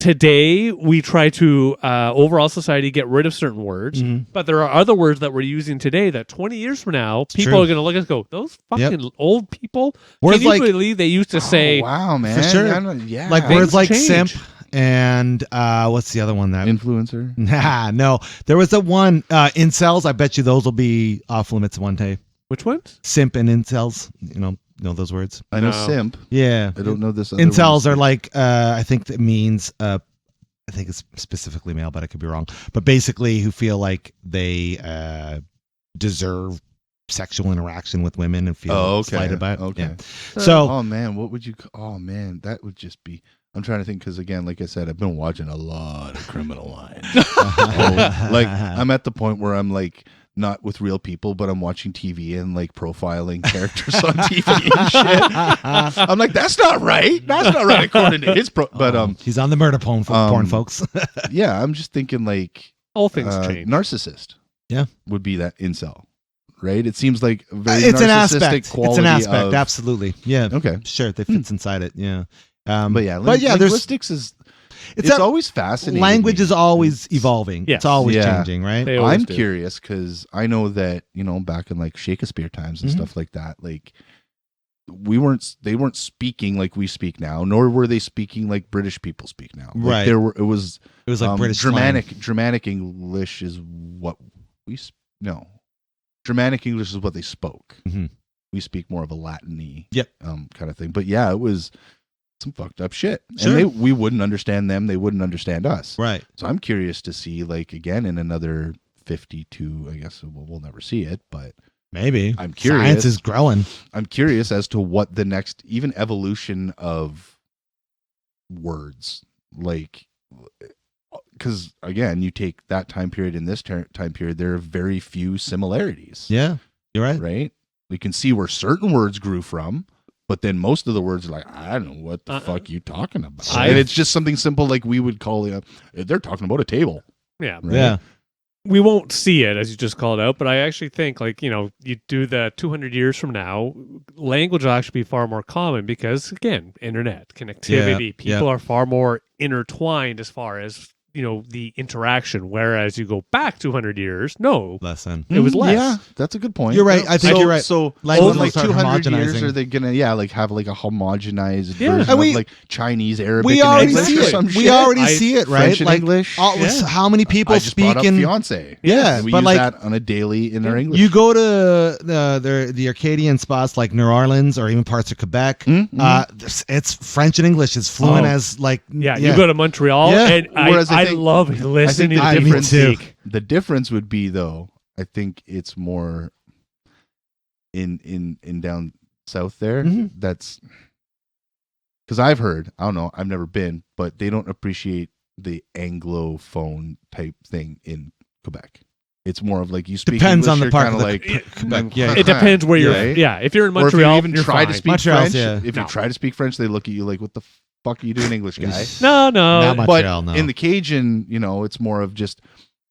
today we try to overall society get rid of certain words, but there are other words that we're using today that 20 years from now people true. are going to look at us and go, those fucking old people. Words Can you like- believe they used to say wow, man. For sure. Yeah. like words like change. simp and what's the other one that influencer. Nah, no. There was a one incels. I bet you those will be off limits one day. which ones? Simp and incels. Know those words? I know No. simp. Yeah. I don't know this other Incels one. are like I think it means I think it's specifically male, but I could be wrong. But basically who feel like they deserve sexual interaction with women and feel slighted by it. Okay. Yeah. So oh man, what would you? Oh man, that would just be. I'm trying to think because again, like I said, I've been watching a lot of Criminal Minds. Like I'm at the point where I'm like, not with real people, but I'm watching TV and like profiling characters on TV and shit. I'm like, that's not right. That's not right according to his but he's on the murder porn, folks. yeah, I'm just thinking like all things change. Narcissist. Yeah, would be that incel, right? It seems like a very it's an narcissistic aspect. quality. It's an aspect, of, absolutely. Yeah. Okay. Sure, that fits inside it. Yeah. But yeah, there's linguistics is it's always fascinating. Language is always evolving. Yes. It's always changing, right? I'm curious because I know that, back in like Shakespeare times and stuff like that, like they weren't speaking like we speak now, nor were they speaking like British people speak now. Like, right. It was like British Germanic English is what we no. Germanic English is what they spoke. Mm-hmm. We speak more of a Latin-y kind of thing. But yeah, it was some fucked up shit. Sure. And we wouldn't understand them. They wouldn't understand us. Right. So I'm curious to see, like, again, in another 52, I guess we'll never see it, but maybe. I'm curious. Science is growing. I'm curious as to what the next, even evolution of words, like, because again, you take that time period and this time period, there are very few similarities. Yeah, you're right. Right? We can see where certain words grew from, but then most of the words are like, I don't know what the fuck you talking about. And it's just something simple like we would call it, they're talking about a table. Yeah. Right? Yeah. We won't see it, as you just called out, but I actually think, like, you do the 200 years from now, language will actually be far more common because, again, internet, connectivity, people are far more intertwined as far as, the interaction, whereas you go back 200 years, less than. It was less. Yeah, that's a good point. You're right. I think you're right. So, language like start 200 years, homogenizing. are they gonna, have like a homogenized Yeah. version of like Chinese, Arabic, we and already English see or it. some We shit? already see it, right? French and like English. How many people I just speak brought up in fiance? Yeah, we but use like that on a daily in our English. you go to the Arcadian spots like New Orleans or even parts of Quebec. It's French and English as fluent as like you go to Montreal, and Whereas I think- love listening to me different too. speak. The difference would be, though, I think it's more in down south there. That's because I've heard, I don't know, I've never been, but they don't appreciate the Anglophone type thing in Quebec. It's more of like you speak Depends English, on the part of the like Quebec. Yeah, It depends where you're. Right? Yeah, if you're in or if Montreal, you even you're try fine. to speak Montreal's, French, yeah. if you try to speak French, they look at you like, "What the fuck are you doing, English guy?" No. Not But Montreal, no. in the Cajun, it's more of just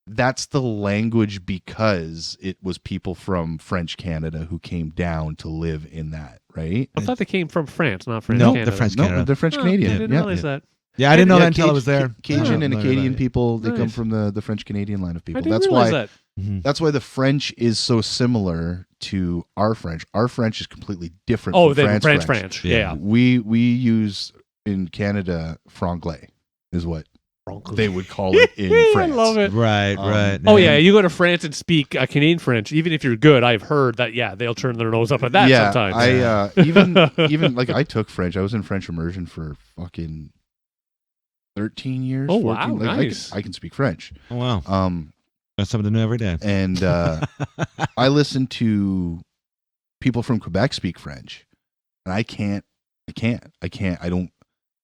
that's the language because it was people from French Canada who came down to live in that, right? I thought they came from France, not French No, Canada. they're French No, Canada. they're French Oh, Canadian. I didn't realize that. Yeah, I didn't know Yeah, that until I was there. Cajun and No, Acadian right. people, they come Nice. from the French Canadian line of people. I didn't That's realize why that. that's why the French is so similar to our French. Our French is completely different Oh, from then French. Yeah. We use in Canada franglais is what they would call it in France. I love it. Right, right. Oh yeah, you go to France and speak Canadian French. Even if you're good, I've heard that. Yeah, they'll turn their nose up at that sometimes. I even like I took French. I was in French immersion for fucking 13 years. Oh 14. wow, Like, nice. I can speak French. Oh, wow. That's something new every day. And I listen to people from Quebec speak French, and I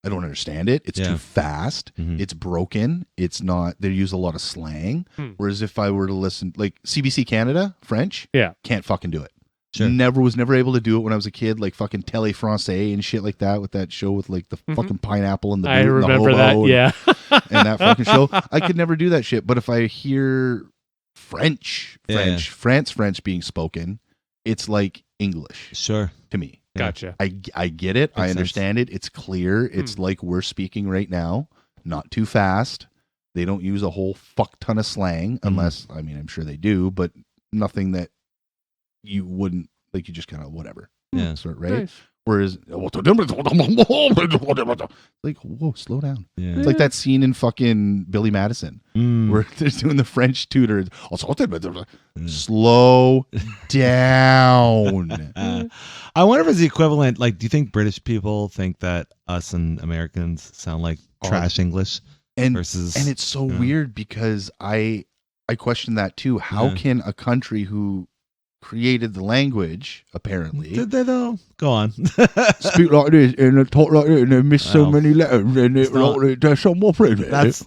don't understand it. It's too fast. It's broken. It's not. They use a lot of slang. Whereas if I were to listen, like CBC Canada French, can't fucking do it. Sure. Was never able to do it when I was a kid, like fucking Télé Français and shit like that with that show with like the fucking pineapple and the I boot and the remember hobo that. Yeah. and that fucking show. I could never do that shit. But if I hear France being spoken, it's like English Sure. to me. Gotcha. I get it. I understand it. It's clear. It's like we're speaking right now, not too fast. They don't use a whole fuck ton of slang unless, I mean, I'm sure they do, but nothing that you wouldn't, like, you just kind of whatever. Yeah. Sort of, right? Nice. Whereas, like, whoa, slow down. Yeah. It's like that scene in fucking Billy Madison where they're doing the French tutor. Slow down. I wonder if it's the equivalent. Like, do you think British people think that us and Americans sound like trash English? And versus, it's so weird because I question that too. How can a country who created the language, apparently, did they though? Go on. speak like this and talk like this and they miss so many letters and there's so more That's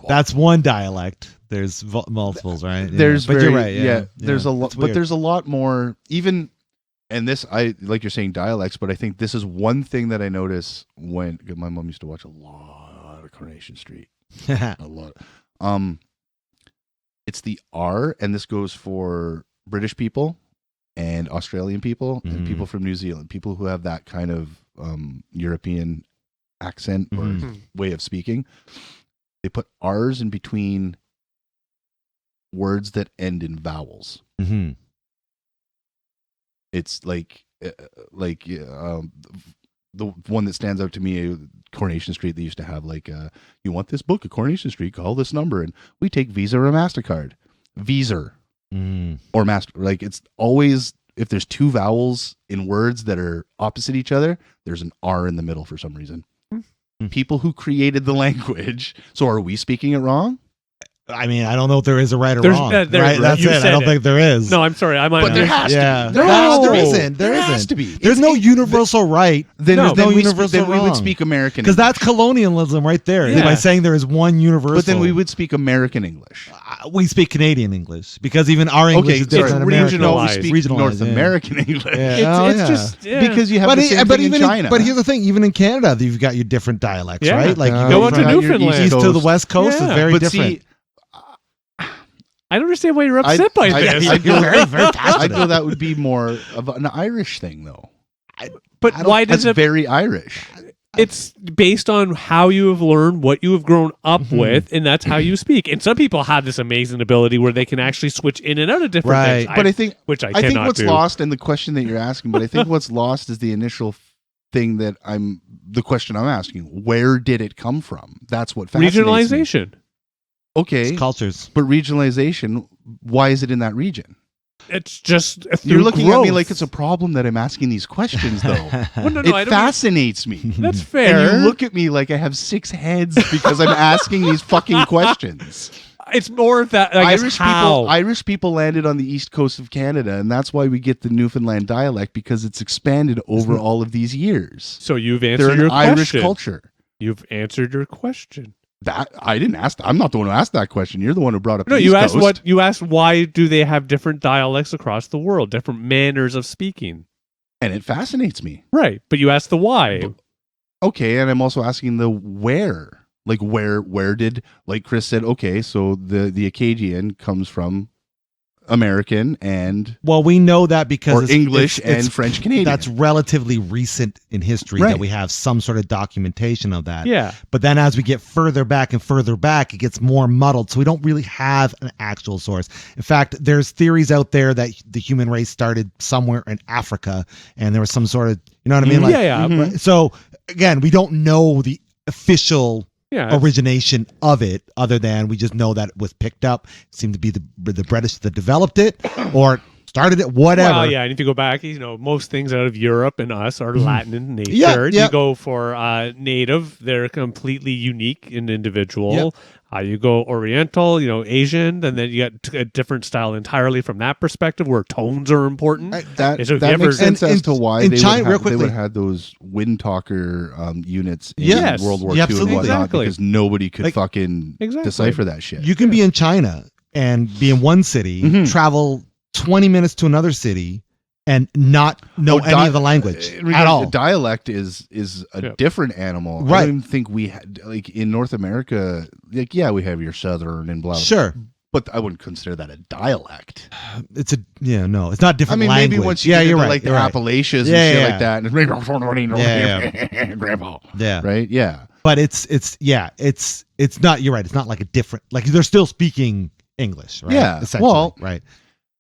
that's one dialect. there's multiples, right? Yeah. There's but very, you're right. Yeah, there's a lot, It's but weird. there's a lot more. Even, and this, I like you're saying dialects, but I think this is one thing that I notice when my mom used to watch a lot of Coronation Street. A lot. It's the R, and this goes for British people and Australian people and people from New Zealand, people who have that kind of European accent or way of speaking. They put R's in between words that end in vowels. Mm-hmm. It's like the one that stands out to me, Coronation Street. They used to have like, you want this book at Coronation Street? Call this number, and we take Visa or MasterCard. Visa or Master. Like it's always, if there's two vowels in words that are opposite each other, there's an R in the middle for some reason. People who created the language. So are we speaking it wrong? I mean, I don't know if there is a right or There's- wrong. there- Right? That's you it. I said don't it. think there is. No, I'm sorry. I might. But there has to Yeah. be. There isn't. There has isn't. to be. There's no universal right. Then there's no we universal then we would wrong. speak American Because that's English. colonialism right there. Yeah. By saying there is one universal. But then we would speak American English. We speak Canadian English because even our English is different than American. regional. we Regionalized. speak Regionalized, North yeah. American English. Yeah. It's, Oh, it's yeah. just Because you have the same thing in China. But here's the thing: even in Canada, you've got your different dialects, Yeah. right? Like you Go on to from Newfoundland. east to the west coast Yeah. is very but different. see, I don't understand why you're upset by this. I You're very, very I passionate. feel that would be more of an Irish thing, though. But why does That's it? very Irish. It's based on how you have learned, what you have grown up with, and that's how you speak. And some people have this amazing ability where they can actually switch in and out of different Right. things. But I think which I think cannot what's do. lost in the question that you're asking, but I think what's lost is the initial thing that the question I'm asking. Where did it come from? That's what fascinates me. Regionalization. Okay, It's cultures. but regionalization, why is it in that region? It's just through You're looking at me growth. like it's a problem that I'm asking these questions, though. Well, no, It I don't. fascinates me. That's fair. And you look at me like I have 6 heads because I'm asking these fucking questions. It's more of that. I guess how. Irish people landed on the east coast of Canada, and that's why we get the Newfoundland dialect, because it's expanded over all of these years. So you've They're answered an your Irish question. culture. You've answered your question. That I didn't ask. I'm not the one who asked that question. You're the one who brought up. No, the you East asked Coast. what you asked. Why do they have different dialects across the world, different manners of speaking? And it fascinates me. Right, but you asked the why. Okay, and I'm also asking the where. Like where did, like Chris said, okay, so the Acadian comes from American and Well, we know that because or it's- English it's and French Canadian. That's relatively recent in history Right. that we have some sort of documentation of that. Yeah, But then as we get further back and further back, it gets more muddled. So we don't really have an actual source. In fact, there's theories out there that the human race started somewhere in Africa and there was some sort of, you know what I mean? Like, yeah. Mhm. So again, we don't know the official Yeah. origination of it, other than we just know that it was picked up. It seemed to be the British that developed it or started it, whatever. Well, yeah, and if you go back, most things out of Europe and us are Latin in nature. Yeah, yeah. You go for native, they're completely unique and individual. Yep. You go Oriental, Asian, and then you got a different style entirely from that perspective, where tones are important. That So if you makes ever- sense in- as to why in they, China- real would have, they quickly. would have had those wind talker units in Yes. World War Yeah, II and absolutely. whatnot, Exactly. because nobody could Like- fucking Exactly. decipher that shit. You can be in China and be in one city, Mhm. travel 20 minutes to another city, and not know any of the language at all. Dialect is a Yep. different animal. I Right. don't even think we had, like in North America, like we have your Southern and blah, blah. Sure. But I wouldn't consider that a dialect. It's it's not I different mean, language. maybe once you get you're into right. like the you're right. Appalachians Yeah, and shit yeah. like that, and grandpa, Yeah. right? Yeah. But it's not, you're right. It's not like a different, like they're still speaking English, right? Yeah, Essentially, well, right.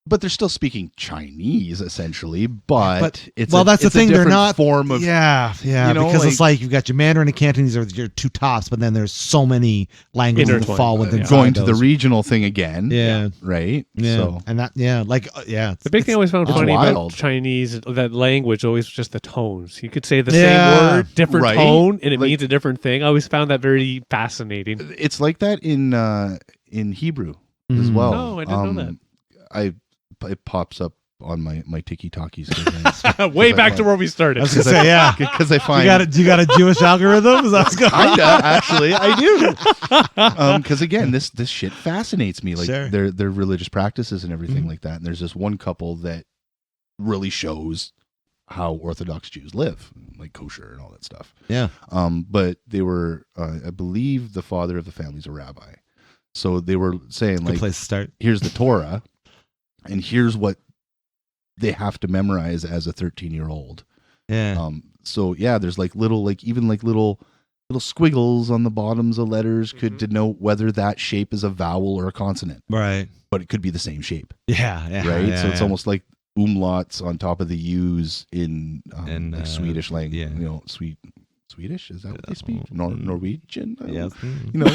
But they're still speaking Chinese, essentially. But it's that's the it's a thing. They're different not form of yeah, you know, because it's like you've got your Mandarin and Cantonese are your two tops, but then there's so many languages that Intertwined. fall within going to the those. regional thing again. Yeah. Right. Yeah, So and that The big thing I always found it's funny about wild. Chinese, that language, always just the tones. You could say the Yeah. same word, different Right. tone, and it Like- means a different thing. I always found that very fascinating. it's like that in Hebrew as Mhm. well. Oh, I didn't know that. It pops up on my tiki-talkies. Way back to where we started. I was gonna say, yeah. Because I find You got a Jewish algorithm? Is that what's going on? kinda, actually, I do. Because again, this shit fascinates me. Like Sure. their religious practices and everything like that. And there's this one couple that really shows how Orthodox Jews live, like kosher and all that stuff. Yeah. But they were, I believe, the father of the family's a rabbi. So they were saying, Good like, place to start. here's the Torah, and here's what they have to memorize as a 13-year-old. Yeah. So yeah, there's like little, like even like little squiggles on the bottoms of letters could denote whether that shape is a vowel or a consonant, Right. but it could be the same shape, Yeah. Yeah. right? Yeah, So it's yeah. almost like umlauts on top of the U's in like And, Swedish language. yeah. You know, Swedish, is that what they speak? Norwegian? I don't Yes. know. You know,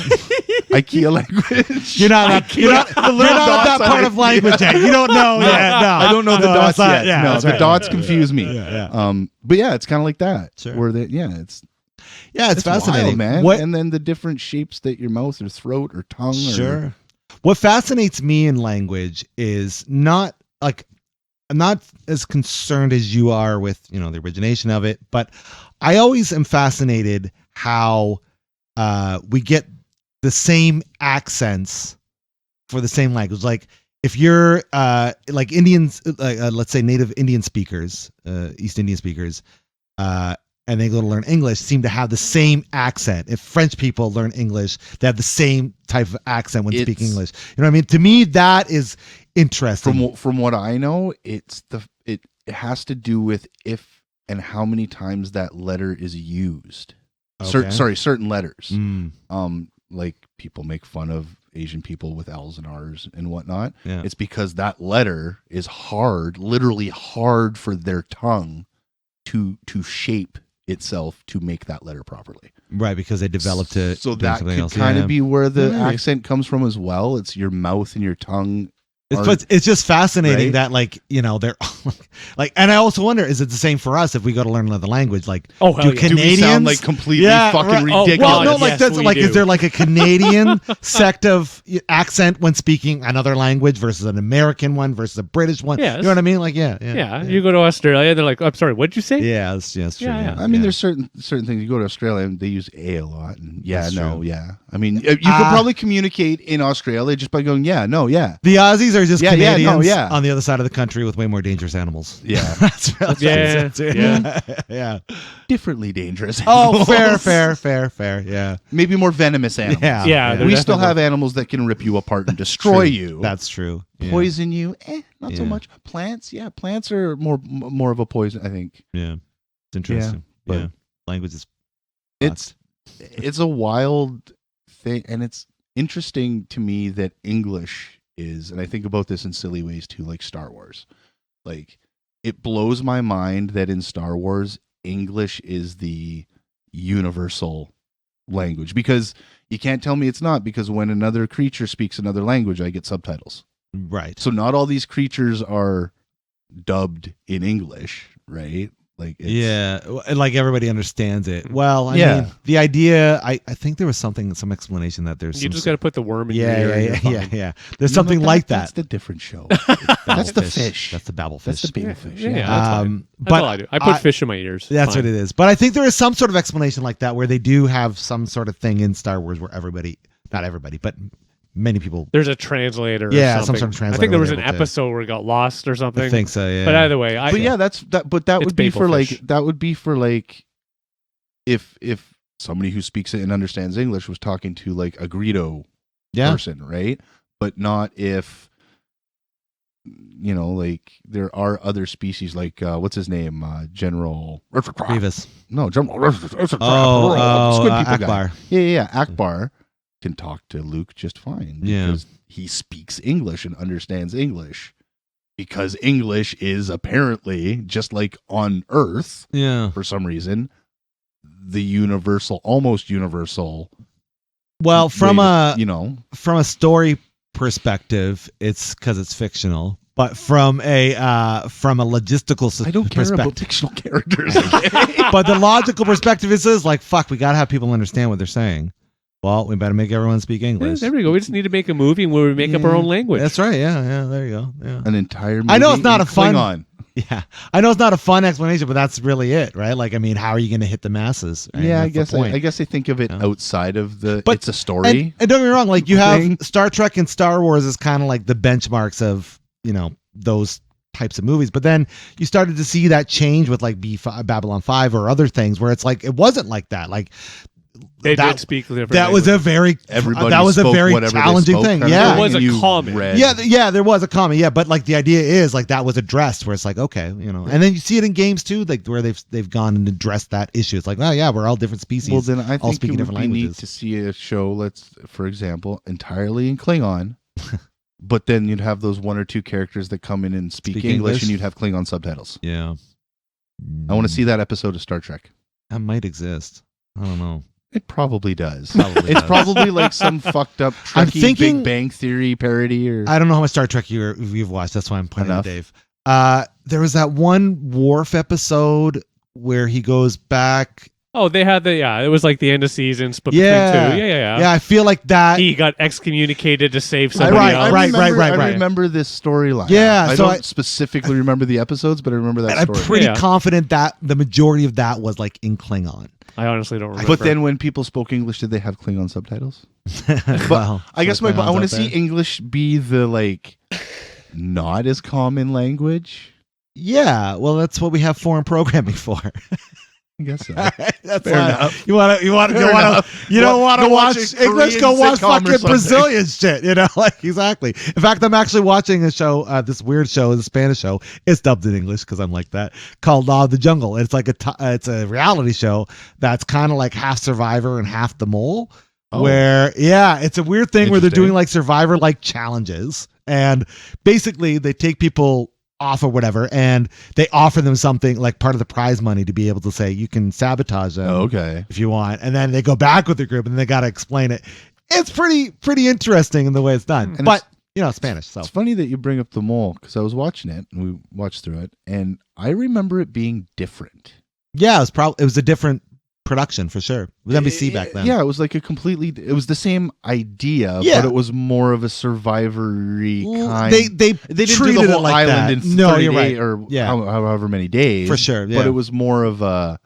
IKEA language. You're not that part of language yet. You don't know yet. No, I don't know the dots that's not- yet. Yeah, no, that's the right. dots confuse me. Yeah. But yeah, it's kind of like that. Sure. Where they, it's Fascinating, wild, man. What? And then the different shapes that your mouth or throat or tongue. Sure. What fascinates me in language is not like I'm not as concerned as you are with, the origination of it, but I always am fascinated how we get the same accents for the same language. Like if you're like Indians, let's say native Indian speakers, East Indian speakers, and they go to learn English, seem to have the same accent. If French people learn English, they have the same type of accent when speaking English. You know what I mean? To me, that is interesting. From what I know, it has to do with if and how many times that letter is used. Okay. Certain letters. Mm. Like people make fun of Asian people with L's and R's and whatnot. Yeah. It's because that letter is hard, literally hard for their tongue to shape itself to make that letter properly. Right, because they developed it. So doing that something could else. kind of be where the Yeah. accent comes from as well. It's your mouth and your tongue. It's just fascinating Right? that they're like, and I also wonder, is it the same for us if we go to learn another language? Like, Oh, hell do yeah. Do we Canadians sound like completely fucking right. ridiculous? Well, no, God, like yes, that's we like, do. is there like a Canadian sect of accent when speaking another language versus an American one versus a British one? Yes. You know what I mean? Like, Yeah, you go to Australia, they're like, I'm sorry, what'd you say? Yeah, that's true. Yeah. I mean, there's certain things. You go to Australia and they use a lot. And That's true. I mean, you could probably communicate in Australia just by going, yeah, no, yeah. The Aussies are just Yeah, yeah, no, Canadians yeah. on the other side of the country with way more dangerous animals. Yeah. that's Yeah, yeah. Differently dangerous. Oh, animals. fair. Yeah. Maybe more venomous animals. Yeah, they're We still definitely- have animals that can rip you apart and destroy True. you. That's true. Yeah. Poison you, not so Yeah. much. Plants, plants are more of a poison, I think. Yeah. It's interesting. but- Yeah. Language is It's a wild thing, and it's interesting to me that English is, and I think about this in silly ways too, like Star Wars. Like, it blows my mind that in Star Wars, English is the universal language, because you can't tell me it's not, because when another creature speaks another language, I get subtitles. right. So not all these creatures are dubbed in English, right? Like, like everybody understands it. Well, I Yeah. mean, the idea. I think there was some explanation that there's. You some just got to put the worm in your ear. and you're fine. yeah. There's something like That's that. the different show. That's the fish. That's the babble That's fish. the baby fish. Yeah, that's fine. That's but all I do. I put fish in my ears. That's Fine. what it is. But I think there is some sort of explanation like that where they do have some sort of thing in Star Wars where not everybody, but many people. There's a translator. Yeah, or some something. sort of translator I think there was was an able to- episode where it got lost or something. I think so. Yeah. But either way, But yeah, that It's would be for like babelfish. if somebody who speaks it and understands English was talking to like a Greedo yeah. person, right? But not if like there are other species like what's his name, General Grievous. No, General Squid people guy. Akbar. Yeah. Akbar can talk to Luke just fine Yeah. because he speaks English and understands English. Because English is apparently, just like on Earth, Yeah. for some reason, the almost universal. Well, from way a to, from a story perspective, it's because it's fictional. But from a logistical I don't care perspective, about fictional characters. Okay? but the logical perspective is like, fuck, we gotta have people understand what they're saying. Well, we better make everyone speak Yeah, English. there we go. We just need to make a movie where we make up our own language. That's right. Yeah. There you go. Yeah. An entire movie I know it's not in a fun. Klingon. Yeah, I know it's not a fun explanation, but that's really it, right? Like, I mean, how are you going to hit the masses? Right? Yeah, That's the point. I guess I think of it outside of the. But- it's a story. And don't get me wrong, like you have thing. Star Trek and Star Wars is kind of like the benchmarks of those types of movies. But then you started to see that change with like Babylon 5 or other things where it's like it wasn't like that. Like They did speak different that was a very Everybody that was a spoke very whatever they challenging spoke, thing. kind of Yeah, There was a You comment. read- yeah, there was a comment. Yeah, but like the idea is like that was addressed where it's like okay, and then you see it in games too, like where they've gone and addressed that issue. It's like oh yeah, we're all different species. Well, then I all think speaking it would different be neat languages. to see a show, for example, entirely in Klingon, but then you'd have those one or two characters that come in and speak English, and you'd have Klingon subtitles. Yeah, I want to see that episode of Star Trek. that might exist. I don't know. It probably does. Probably It's does. probably like some fucked up I'm Trekkie thinking- Big Bang Theory parody or I don't know how much Star Trek you've watched. That's why I'm pointing Enough. to Dave. There was that one Worf episode where he goes back. Oh, they had it was like the end of season split Yeah. between two. Yeah. Yeah, I feel like that. He got excommunicated to save somebody Right, else. right. I remember this storyline. Yeah, I so don't specifically remember the episodes, but I remember that And I'm story. pretty Yeah. confident that the majority of that was like in Klingon. I honestly don't remember. But then when people spoke English, did they have Klingon subtitles? Well, I guess so I Klingons want to out see there. English be the not as common language. Yeah, well, that's what we have foreign programming for. I guess so. That's Fair enough. You want to you don't want to Go watch watch a English. Korean Go watch sitcom or fucking something. Brazilian shit. Exactly. In fact, I'm actually watching a show, this weird show, the Spanish show. It's dubbed in English because I'm like that. Called Law of the Jungle. It's like it's a reality show that's kind of like half Survivor and half The Mole. Oh. Where it's a weird thing where they're Interesting. doing like Survivor like challenges, and basically they take people off or whatever, and they offer them something like part of the prize money to be able to say you can sabotage them Okay. if you want, and then they go back with the group and they got to explain it. It's pretty interesting in the way it's done, And but Spanish. So It's funny that you bring up The Mole because I was watching it and we watched through it, and I remember it being different. yeah, it was a different production for sure. It was NBC back then. Yeah, it was like it was the same idea, Yeah. but it was more of a survivory kind. They didn't treated do the whole it like island that. in 30 No, you're days right. or Yeah. however many days. For sure, yeah. But it was more of a.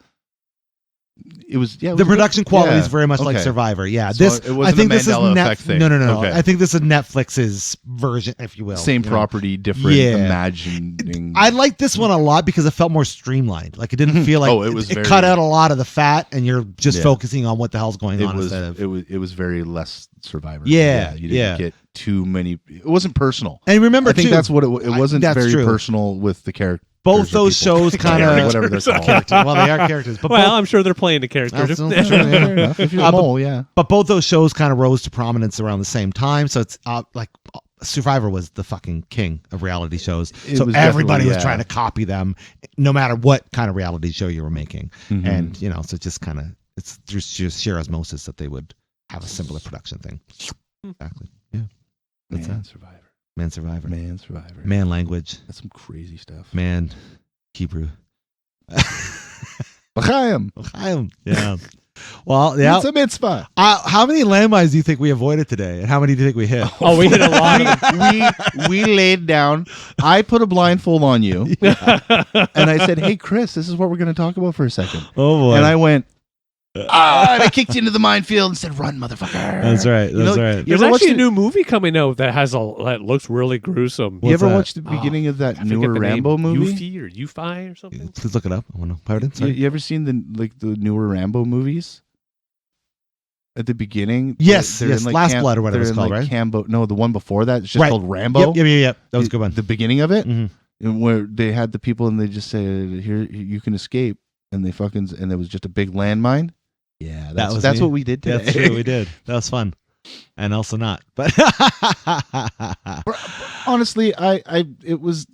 It was The production quality is very much like okay. Survivor. Yeah, So this it wasn't I think a this is Mandela effect thing. No. Okay. I think this is Netflix's version, if you will. Same you know. property, different Yeah. imagining. I like this one a lot because it felt more streamlined. Like it didn't feel like it was it very- cut out a lot of the fat, and you're just Yeah. focusing on what the hell's going on it was instead of. it was very less Survivor. Yeah, you didn't yeah. get too many. It wasn't personal. And remember I think too, that's what it wasn't that's very true. personal with the character. Both those shows kind of whatever they're called. Well, they are characters, but well, both, I'm sure they're playing the characters. That's true, Fair enough. If you're Uh, a but- mole, yeah. but both those shows kind of rose to prominence around the same time. So it's like Survivor was the fucking king of reality shows. It So was everybody definitely, was yeah. trying to copy them, no matter what kind of reality show you were making. Mhm. And so it just kind of it's through sheer osmosis that they would have a similar production thing. Exactly. Yeah. That's Man it. Survivor. Man Survivor. Man Survivor. Man language. That's some crazy stuff. Man Hebrew. L'chaim. Yeah. Well, yeah. It's a mitzvah. How many landmines do you think we avoided today, and how many do you think we hit? Oh, we hit a lot of we laid down. I put a blindfold on you, and I said, "Hey, Chris, this is what we're going to talk about for a second." Oh boy. And I went, and I kicked you into the minefield and said, "Run, motherfucker!" That's right. You know, That's right. You There's ever watched actually a the- new movie coming out that that looks really gruesome. You What's ever that? watched the beginning of that I forget newer the name. Rambo movie? Eufy or Euphi or something? Please look it up. I want to. Pardon? You, Sorry. you ever seen the newer Rambo movies? At the beginning, Yes, they're yes, in, like, Last Blood or whatever they're it's in, called, like, right? Cambo. No, the one before that. It's just Right. called Rambo. Yep. That was a good one. The beginning of it, Mhm. and where they had the people and they just said, "Here, you can escape," and they and there was just a big landmine. Yeah, was that's me. what we did today. That's true. We did. That was fun, and also not. But Honestly, it was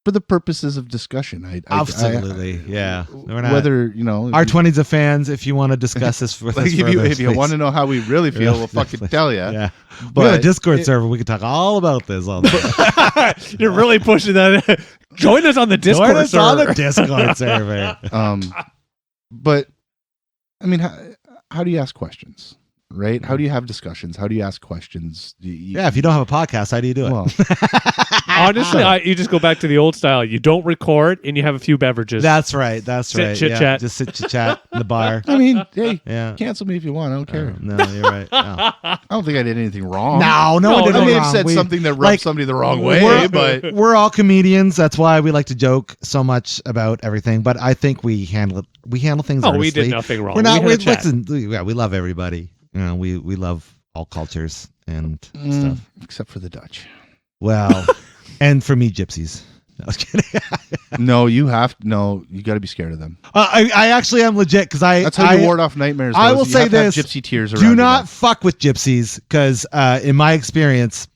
for the purposes of discussion. absolutely, yeah. We're not. Whether Our 20s of fans, if you want to discuss this with like us if you further, want to know how we really feel, we'll fucking Definitely. tell you. yeah. But we have a Discord it- server. We can talk all about this all day. You're really pushing that. Join us on the Discord Join us on the server. Discord server. But I mean, how do you ask questions? Right? How do you have discussions? How do you ask questions? Yeah, if you don't have a podcast, how do you do it? Well, Honestly, you just go back to the old style. You don't record, and you have a few beverages. That's right. That's Sit, right. chit, Yeah, chat. just sit chit chat in the bar. I mean, hey, Yeah. cancel me if you want. I don't care. No, you're right. No, I don't think I did anything wrong. no, No, one did no, I may wrong. have said We- something that rubbed like, somebody the wrong way, we're- but We're all comedians. That's why we like to joke so much about everything. But I think we handle things. Oh, we earnestly. did nothing wrong. We're not. We had a chat. Listen. Yeah, we love everybody. You know, we love all cultures and stuff. except for the Dutch. Well, and for me, gypsies. No, I was kidding. No, you got to be scared of them. I actually am legit because That's how you ward off nightmares. I though, will is you say have to have this: gypsy tears around do your not neck. fuck with gypsies because, in my experience,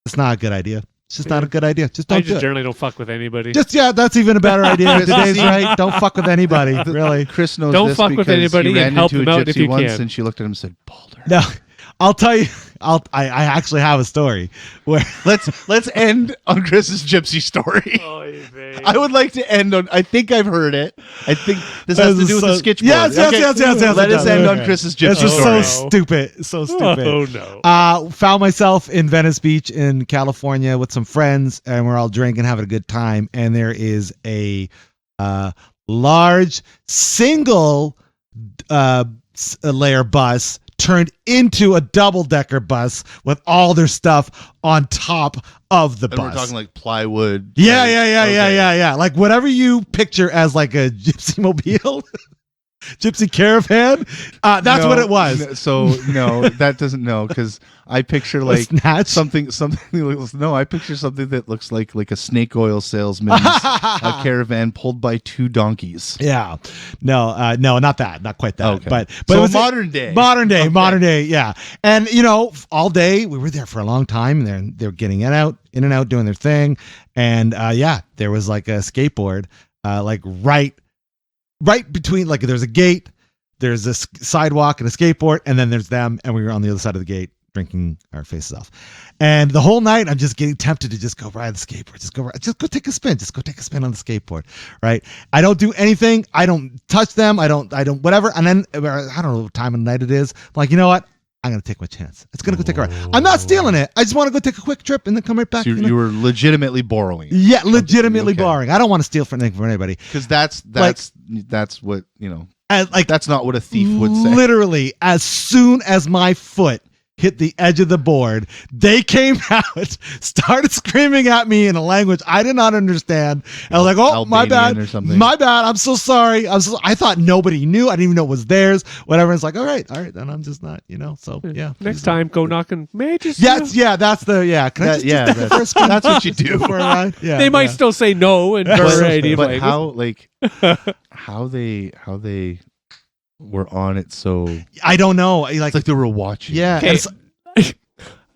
it's not a good idea. It's just not a good idea. Just I don't do just it. generally don't fuck with anybody. Just that's even a better idea. Today's right. Don't fuck with anybody. Really. Chris knows Don't this fuck with because anybody he ran and help into them a out if gypsy you once, can. and she looked at him and said, "Boulder." No, I'll tell you. I actually have a story where Let's end on Chris's gypsy story. I would like to end on. I think I've heard it. I think this has to do with the sketchboard. Yes. Okay, Let Let us end on Okay. Chris's gypsy This is story. so stupid. So stupid. Oh no. Found myself in Venice Beach in California with some friends, and we're all drinking, having a good time. And there is a large single layer bus turned into a double-decker bus with all their stuff on top of the And bus. we're talking like plywood. yeah, Okay. yeah. Like whatever you picture as like a gypsy mobile, gypsy caravan. That's No, what it was. No, that doesn't because I picture like Snatch. something. No, I picture something that looks like a snake oil salesman's a caravan pulled by two donkeys. Yeah, no, not that, not quite that. Okay. But So it was modern day. modern day, yeah. And all day we were there for a long time, and they're getting in and out, doing their thing. And there was like a skateboard, like right between, like there's a gate, there's a sidewalk and a skateboard, and then there's them, and we were on the other side of the gate drinking our faces off. And the whole night I'm just getting tempted to just go ride the skateboard, just go take a spin on the skateboard, right? I don't do anything, I don't touch them, I don't whatever. And then I don't know what time of night it is, I'm like, you know what, I'm gonna take my chance. It's gonna go take a ride. I'm not stealing it, I just want to go take a quick trip and then come right back. So you were legitimately borrowing. Yeah, legitimately Okay. borrowing. I don't want to steal from anybody. Because that's what And like that's not what a thief would say. literally, as soon as my foot hit the edge of the board, they came out, started screaming at me in a language I did not understand. I was like, "Oh, my Albanian bad, or something. my bad. I'm so sorry. I thought nobody knew. I didn't even know it was theirs. Whatever." It's like, all right, then I'm just not, So yeah. Next time, go knocking. May I just? That's the Can I just Yeah, do that for a spin? that's what you do. Before I ride? Yeah, They might yeah. still say no in But, variety of but language. how they were on it so I don't know. it's like they were watching. Yeah. Okay. and so-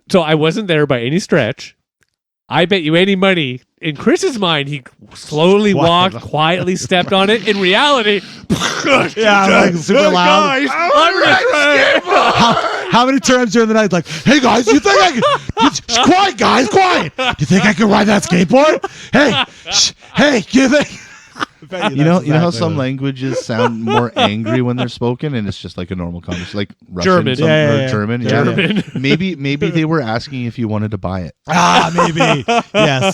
So I wasn't there by any stretch. I bet you any money. In Chris's mind, he slowly walked, quietly stepped on it. In reality, yeah, like super loud. Guys, I'm gonna try. How many times during the night, like, hey guys, you think I can? Quiet, guys, quiet. You think I can ride that skateboard? Hey, give it. You know how some languages sound more angry when they're spoken, and it's just like a normal conversation, like Russian, German. Yeah. German. German. Maybe they were asking if you wanted to buy it. Maybe.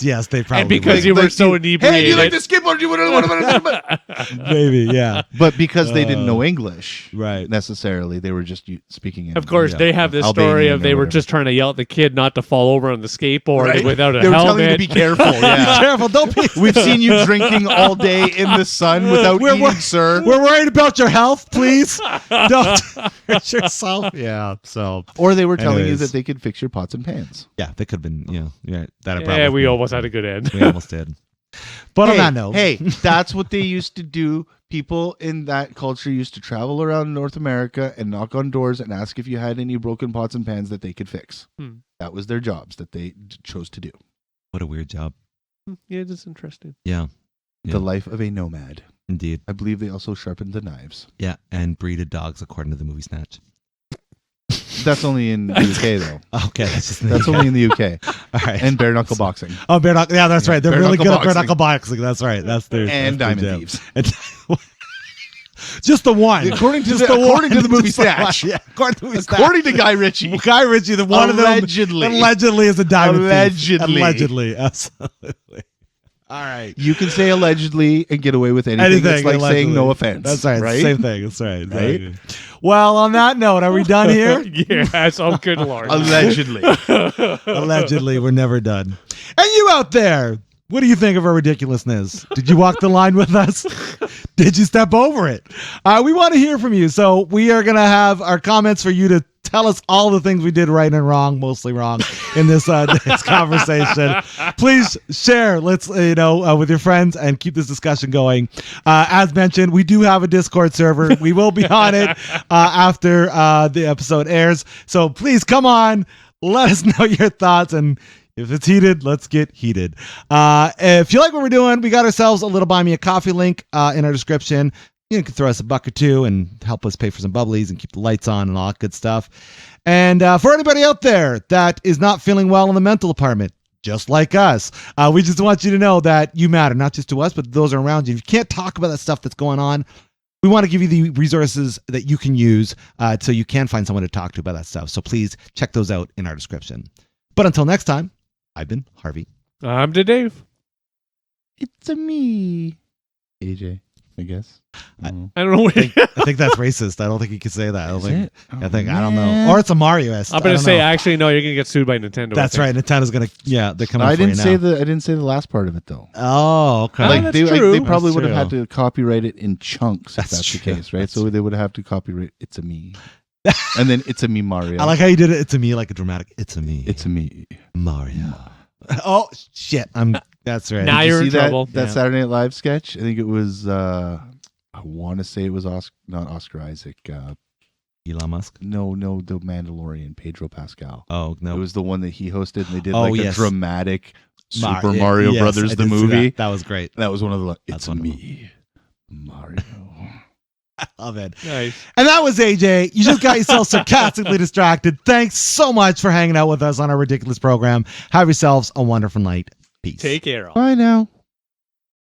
Yes, they probably. And because would. you were so inebriated. Hey, do you like the skateboard? Do you want to? Maybe, yeah. But because they didn't know English, Right. necessarily, they were just speaking English. Of course, Yeah. they have this Albanian story or of they were whatever. just trying to yell at the kid not to fall over on the skateboard Right. without a They were helmet. telling you to be careful. Be Yeah. careful. Don't be. We've seen you drinking all day in the sun without We're- eating, sir. We're worried about your health, please. Don't hurt yourself. Yeah. So. Or they were telling you Anyways. that they could fix your pots and pans. Yeah, they could have been. Yeah. That. Yeah, we almost had a good end. We almost did. But on that note, Hey, that's what they used to do. People in that culture used to travel around North America and knock on doors and ask if you had any broken pots and pans that they could fix. That was their jobs that they chose to do. what a weird job. Yeah, that's interesting. Yeah. Yeah. The life of a nomad. Indeed. I believe they also sharpened the knives. Yeah, and breeded dogs according to the movie Snatch. That's only in the UK, though. Okay, that's just That's only in the UK. all right. And bare knuckle boxing. Oh, bare knuckle. Yeah, that's right. They're Bare really knuckle good at bare boxing. knuckle boxing. That's right. That's their And that's their diamond jam. thieves. Just the one. According to Just the movie Just the one. Snatch. Yeah, according to the movie According to Guy Ritchie. Snatch. Guy Ritchie, the one Allegedly. of them allegedly is a diamond thief. Allegedly. Allegedly, absolutely. All right. You can say allegedly and get away with anything. It's like allegedly. saying no offense. That's right. Right? Same thing. That's right. Right? Exactly. Well, on that note, are we done here? Yes. Oh, good Lord. Allegedly. Allegedly, we're never done. And you out there, what do you think of our ridiculousness? Did you walk the line with us? Did you step over it? We want to hear from you. So we are going to have our comments for you to tell us all the things we did right and wrong, mostly wrong, in this conversation. Please share, with your friends and keep this discussion going. As mentioned, we do have a Discord server. We will be on it after the episode airs. So please come on, let us know your thoughts, and if it's heated, let's get heated. If you like what we're doing, we got ourselves a little Buy Me a Coffee link in our description. You can throw us $1 or $2 and help us pay for some bubblies and keep the lights on and all that good stuff. And for anybody out there that is not feeling well in the mental department, just like us, we just want you to know that you matter, not just to us, but those around you. If you can't talk about that stuff that's going on, we want to give you the resources that you can use so you can find someone to talk to about that stuff. So please check those out in our description. But until next time, I've been Harvey. I'm Dave. It's a me. AJ, I guess. I don't know. I think that's racist. I don't think you can say that. I don't know. man. Or it's a Mario-est. I'm going to say, actually, no, you're going to get sued by Nintendo. That's right. Nintendo's going to, they're coming I for you didn't now. say I didn't say the last part of it though. Oh, okay. Like, that's true. they probably That's would have true. had to copyright it in chunks if That's that's the true. case, right? That's So they would have to copyright "It's a me," and then "It's a me Mario." I like how you did it. It's a me, like a dramatic. It's a me. "It's a me." Mario. Oh shit! That's right. Now Did you you're see in that, trouble. That Yeah. Saturday Night Live sketch. I think it was. I want to say it was not Oscar Isaac. Elon Musk. No, the Mandalorian, Pedro Pascal. Oh no. It was the one that he hosted, and they did Oh, a yes. dramatic Super Yeah, Mario yes, Brothers I the did see movie. That was great. That was one of the. That's It's a wonderful. me, Mario. I love it. Nice. And that was AJ. You just got yourself sarcastically distracted. Thanks so much for hanging out with us on our ridiculous program. Have yourselves a wonderful night. Peace. Take care. All. Bye now.